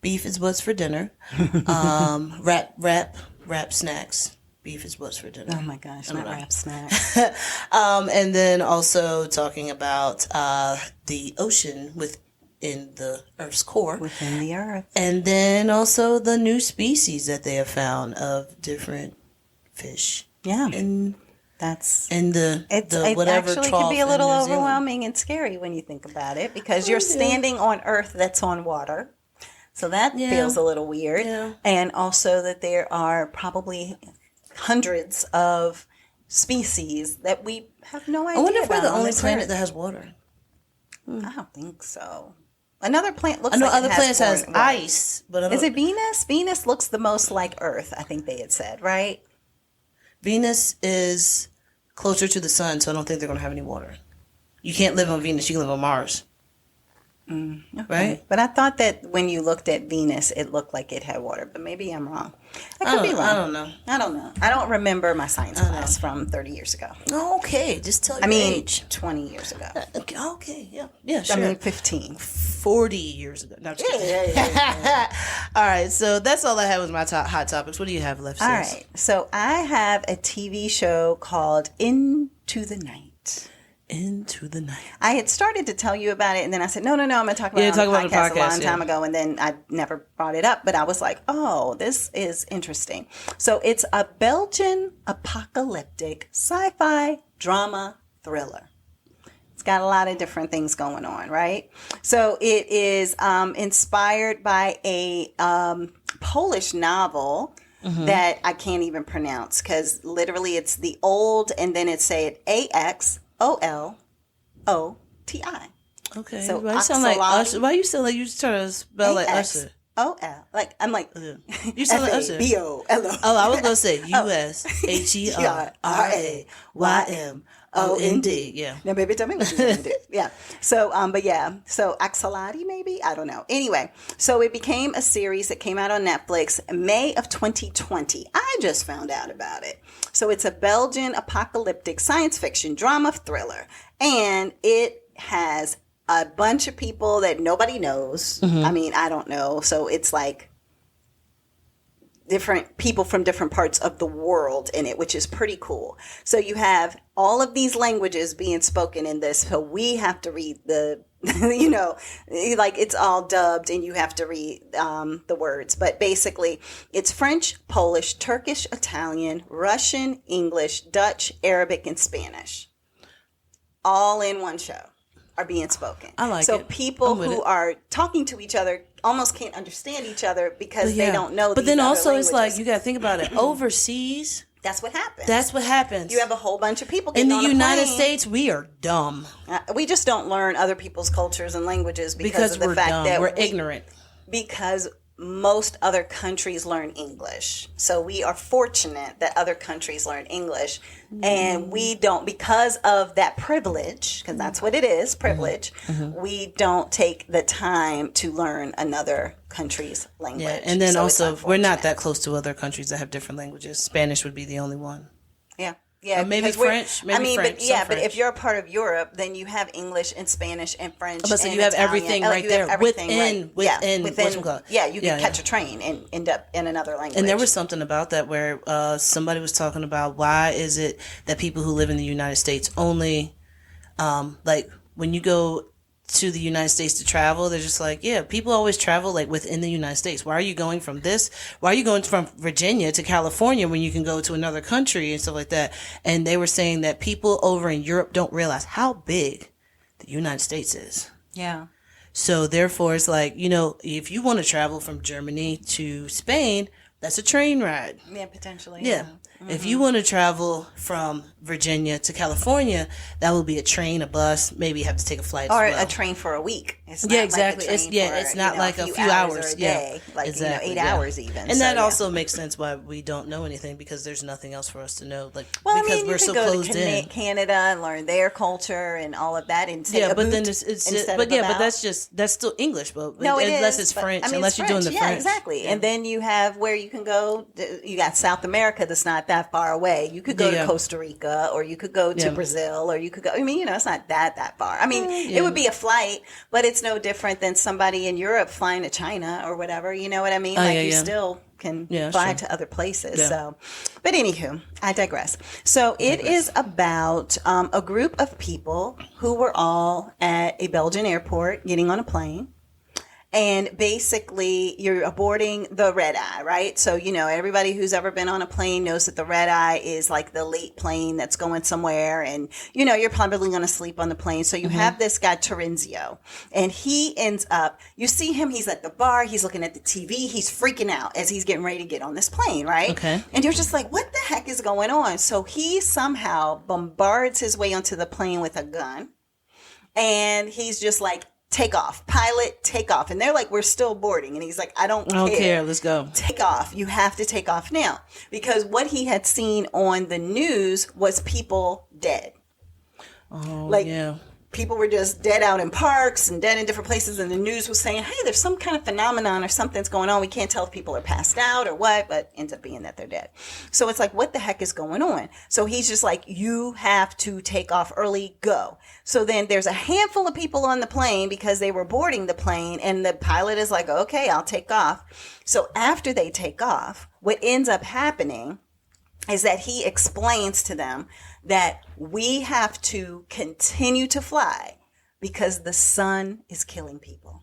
beef is what's for dinner. Wrap snacks. Beef is what's for dinner. Oh my gosh, not wrap snacks. And then also talking about the ocean within the Earth's core. Within the Earth. And then also the new species that they have found of different fish. Yeah. And that's the it actually can be a little overwhelming and scary when you think about it, because you're standing on Earth that's on water. So that feels a little weird. Yeah. And also that there are probably hundreds of species that we have no idea. I wonder if we're the about only planet that has water. I don't think so. Another plant looks I know like other it has planets has water. ice, but I don't, Is it Venus? Venus looks the most like Earth, I think they had said, right? Venus is closer to the sun, so I don't think they're going to have any water. You can't live on Venus. You can live on Mars. Okay. Right? But I thought that when you looked at Venus, it looked like it had water. But maybe I'm wrong. I could be wrong. I don't know. I don't remember my science class from 30 years ago. Okay, just tell your age. 20 years ago. Okay, yeah, sure. I mean, 15. 40 years ago. No, just kidding. All right, so that's all I had was my hot topics. What do you have left, sis? All right, so I have a TV show called Into the Night. Into the Night. I had started to tell you about it, and then I said, no, I'm going to talk about it on the podcast a long time ago, and then I never brought it up, but I was like, oh, this is interesting. So it's a Belgian apocalyptic sci-fi drama thriller. It's got a lot of different things going on, right? So it is inspired by a Polish novel that I can't even pronounce, because literally it's the old, and then it's said AXOLOTI. Okay. So why you sound like Usher? Why you sound like you trying to spell like Usher? AXOL. Like I'm like you sound like Usher. BOLO. Oh, I was gonna say USHERRAYMOND. Yeah. Now, baby, tell me what you want to do. Yeah. So, but yeah. So, Axolati, maybe? I don't know. Anyway, so it became a series that came out on Netflix in May of 2020. I just found out about it. So, it's a Belgian apocalyptic science fiction drama thriller. And it has a bunch of people that nobody knows. I mean, I don't know. So, it's like different people from different parts of the world in it, which is pretty cool. So you have all of these languages being spoken in this. So we have to read the, like it's all dubbed and you have to read the words. But basically it's French, Polish, Turkish, Italian, Russian, English, Dutch, Arabic, and Spanish. All in one show. are being spoken. I like so it. people who are talking to each other almost can't understand each other because they don't know. But then also languages. it's like you got to think about it. Overseas, that's what happens. That's what happens. You have a whole bunch of people in the on a United plane. States. We are dumb. We just don't learn other people's cultures and languages because of the we're fact dumb. that we're ignorant. Because most other countries learn English. So we are fortunate that other countries learn English. And we don't, because of that privilege, because that's what it is, privilege, we don't take the time to learn another country's language. Yeah, and then also, we're not that close to other countries that have different languages. Spanish would be the only one. Yeah. Yeah, maybe French. Maybe French, but if you're a part of Europe, then you have English and Spanish and French. But so and you have Italian. everything right there within. Yeah, you can catch a train and end up in another language. And there was something about that where somebody was talking about why is it that people who live in the United States only, like when you go to the United States to travel, they're just like, yeah, people always travel like within the United States. Why are you going from why are you going from Virginia to California when you can go to another country and stuff like that? And they were saying that people over in Europe don't realize how big the United States is. Yeah. So therefore it's like, if you want to travel from Germany to Spain, that's a train ride. Yeah, potentially. Yeah. If you want to travel from Virginia to California, that will be a train, a bus. Maybe you have to take a flight or as well. a train for a week. It's not exactly. It's not like a few hours. A day, like exactly. 8 hours even. And that also makes sense why we don't know anything because there's nothing else for us to know. Like because we're so closed in. Canada and learn their culture and all of that. And but then that's still English, but no, unless it's French, unless you're doing the French. Yeah, exactly. And then you have where you can go. You got South America that's not that far away. You could go to Costa Rica, or you could go to Brazil, or you could go. I mean, it's not that far. I mean, it would be a flight, but it's no different than somebody in Europe flying to China or whatever. You know what I mean? You still can fly to other places. Yeah. So, but anywho, I digress. So it is about a group of people who were all at a Belgian airport getting on a plane. And basically, you're boarding the red eye, right? So, everybody who's ever been on a plane knows that the red eye is like the late plane that's going somewhere. And, you're probably going to sleep on the plane. So you have this guy, Terenzio, and he ends up, you see him, he's at the bar, he's looking at the TV, he's freaking out as he's getting ready to get on this plane, right? Okay. And you're just like, what the heck is going on? So he somehow bombards his way onto the plane with a gun. And he's just like, take off, pilot, take off. And they're like, we're still boarding. And he's like, I don't care. Let's go. Take off. You have to take off now. Because what he had seen on the news was people dead. Oh, People were just dead out in parks and dead in different places. And the news was saying, hey, there's some kind of phenomenon or something's going on. We can't tell if people are passed out or what, but ends up being that they're dead. So it's like, what the heck is going on? So he's just like, you have to take off early, go. So then there's a handful of people on the plane because they were boarding the plane, and the pilot is like, okay, I'll take off. So after they take off, what ends up happening is that he explains to them that we have to continue to fly because the sun is killing people.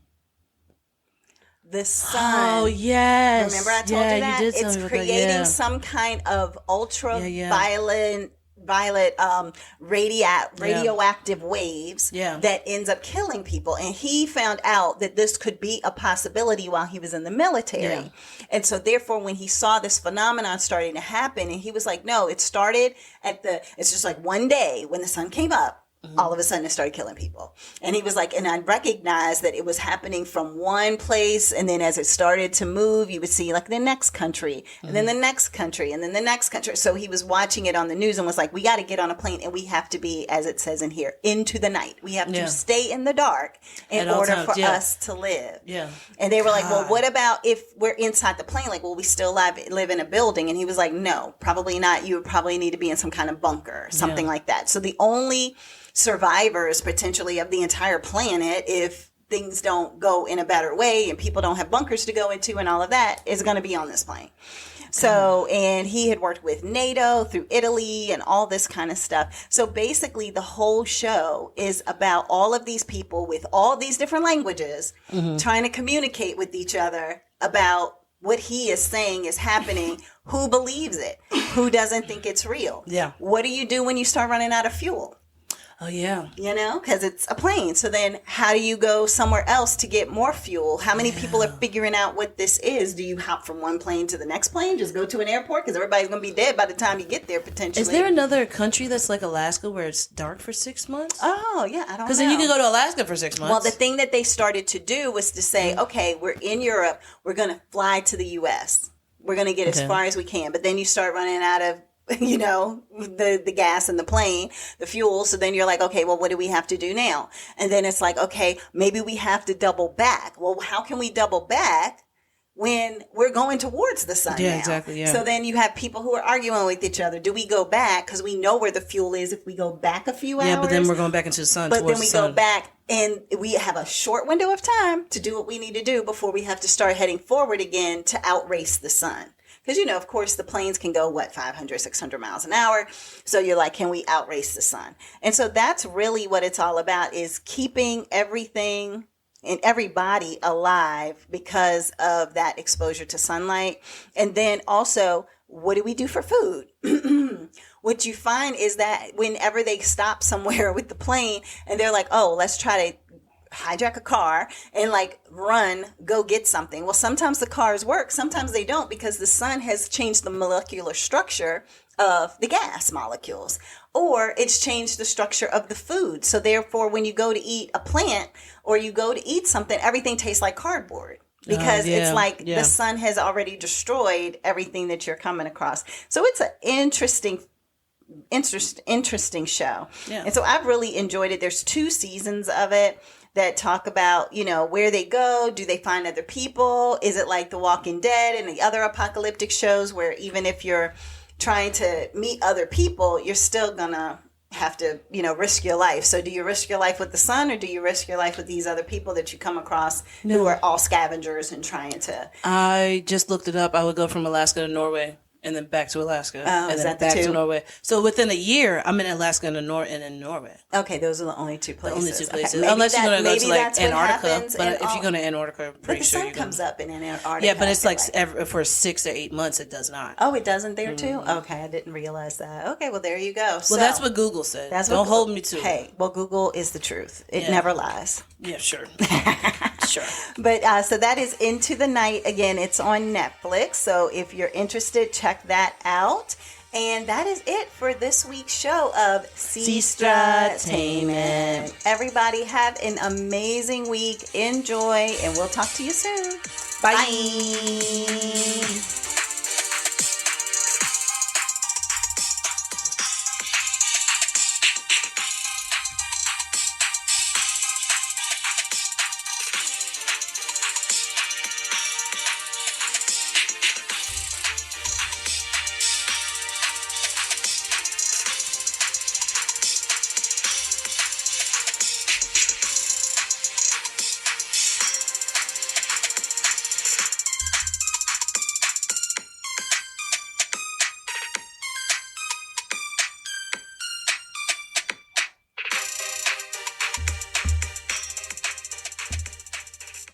The sun. Oh, yes. Remember I told you that? You did tell me it's about creating that, some kind of radioactive waves that ends up killing people. And he found out that this could be a possibility while he was in the military. Yeah. And so therefore, when he saw this phenomenon starting to happen, and he was like, no, it started it's just like one day when the sun came up, all of a sudden it started killing people. And he was like, and I recognized that it was happening from one place, and then as it started to move, you would see like the next country, and then the next country, and then the next country. So he was watching it on the news and was like, we got to get on a plane, and we have to be, as it says in here, into the night. We have to stay in the dark in order for us to live. Yeah. And they were like, well, what about if we're inside the plane? Like, will we still live in a building? And he was like, no, probably not. You would probably need to be in some kind of bunker or something like that. So the only survivors potentially of the entire planet, if things don't go in a better way and people don't have bunkers to go into and all of that, is going to be on this plane. So, and he had worked with NATO through Italy and all this kind of stuff. So basically the whole show is about all of these people with all these different languages trying to communicate with each other about what he is saying is happening. Who believes it? Who doesn't think it's real? Yeah. What do you do when you start running out of fuel? Oh, yeah. You know, because it's a plane. So then how do you go somewhere else to get more fuel? How many people are figuring out what this is? Do you hop from one plane to the next plane? Just go to an airport? Because everybody's going to be dead by the time you get there, potentially. Is there another country that's like Alaska where it's dark for 6 months? Oh, yeah. I don't know. Because then you can go to Alaska for 6 months. Well, the thing that they started to do was to say, okay, we're in Europe. We're going to fly to the U.S. We're going to get as far as we can. But then you start running out of, you know, the gas in the plane, the fuel. So then you're like, okay, well, what do we have to do now? And then it's like, okay, maybe we have to double back. Well, how can we double back when we're going towards the sun now? Exactly, yeah. So then you have people who are arguing with each other. Do we go back? Because we know where the fuel is if we go back a few hours. Yeah, but then we're going back into the sun. But then we go back and we have a short window of time to do what we need to do before we have to start heading forward again to outrace the sun. Because, you know, of course, the planes can go, 500, 600 miles an hour. So you're like, can we outrace the sun? And so that's really what it's all about, is keeping everything and everybody alive because of that exposure to sunlight. And then also, what do we do for food? What you find is that whenever they stop somewhere with the plane and they're like, oh, let's try to hijack a car and like go get something. Well, sometimes the cars work, sometimes they don't, because the sun has changed the molecular structure of the gas molecules, or it's changed the structure of the food. So therefore, when you go to eat a plant or you go to eat something, everything tastes like cardboard. Because it's like the sun has already destroyed everything that you're coming across. So it's an interesting show. Yeah. And so I've really enjoyed it. There's 2 seasons of it that talk about, you know, where they go. Do they find other people? Is it like The Walking Dead and the other apocalyptic shows where even if you're trying to meet other people, you're still gonna have to, you know, risk your life. So do you risk your life with the sun, or do you risk your life with these other people that you come across who are all scavengers and trying to... I just looked it up. I would go from Alaska to Norway and then back to Alaska. Oh, and is then that the back 2? to Norway. So within a year, I'm in Alaska and in Norway. Okay, those are the only 2 places. The only 2 places. Okay. Unless you're going to go to like Antarctica. But if you you go to Antarctica, I'm pretty sure the sun comes up in Antarctica. Yeah, but it's like for 6 to 8 months, it does not. Oh, it doesn't there too? Okay, I didn't realize that. Okay, well, there you go. Well, that's what Google said. Don't hold me to it. Hey, well, Google is the truth. It never lies. Yeah, sure. Sure. But so that is Into the Night. Again, it's on Netflix. So if you're interested, check that out. And that is it for this week's show of Sestra-Tainment. Everybody have an amazing week. Enjoy, and we'll talk to you soon. Bye. Bye.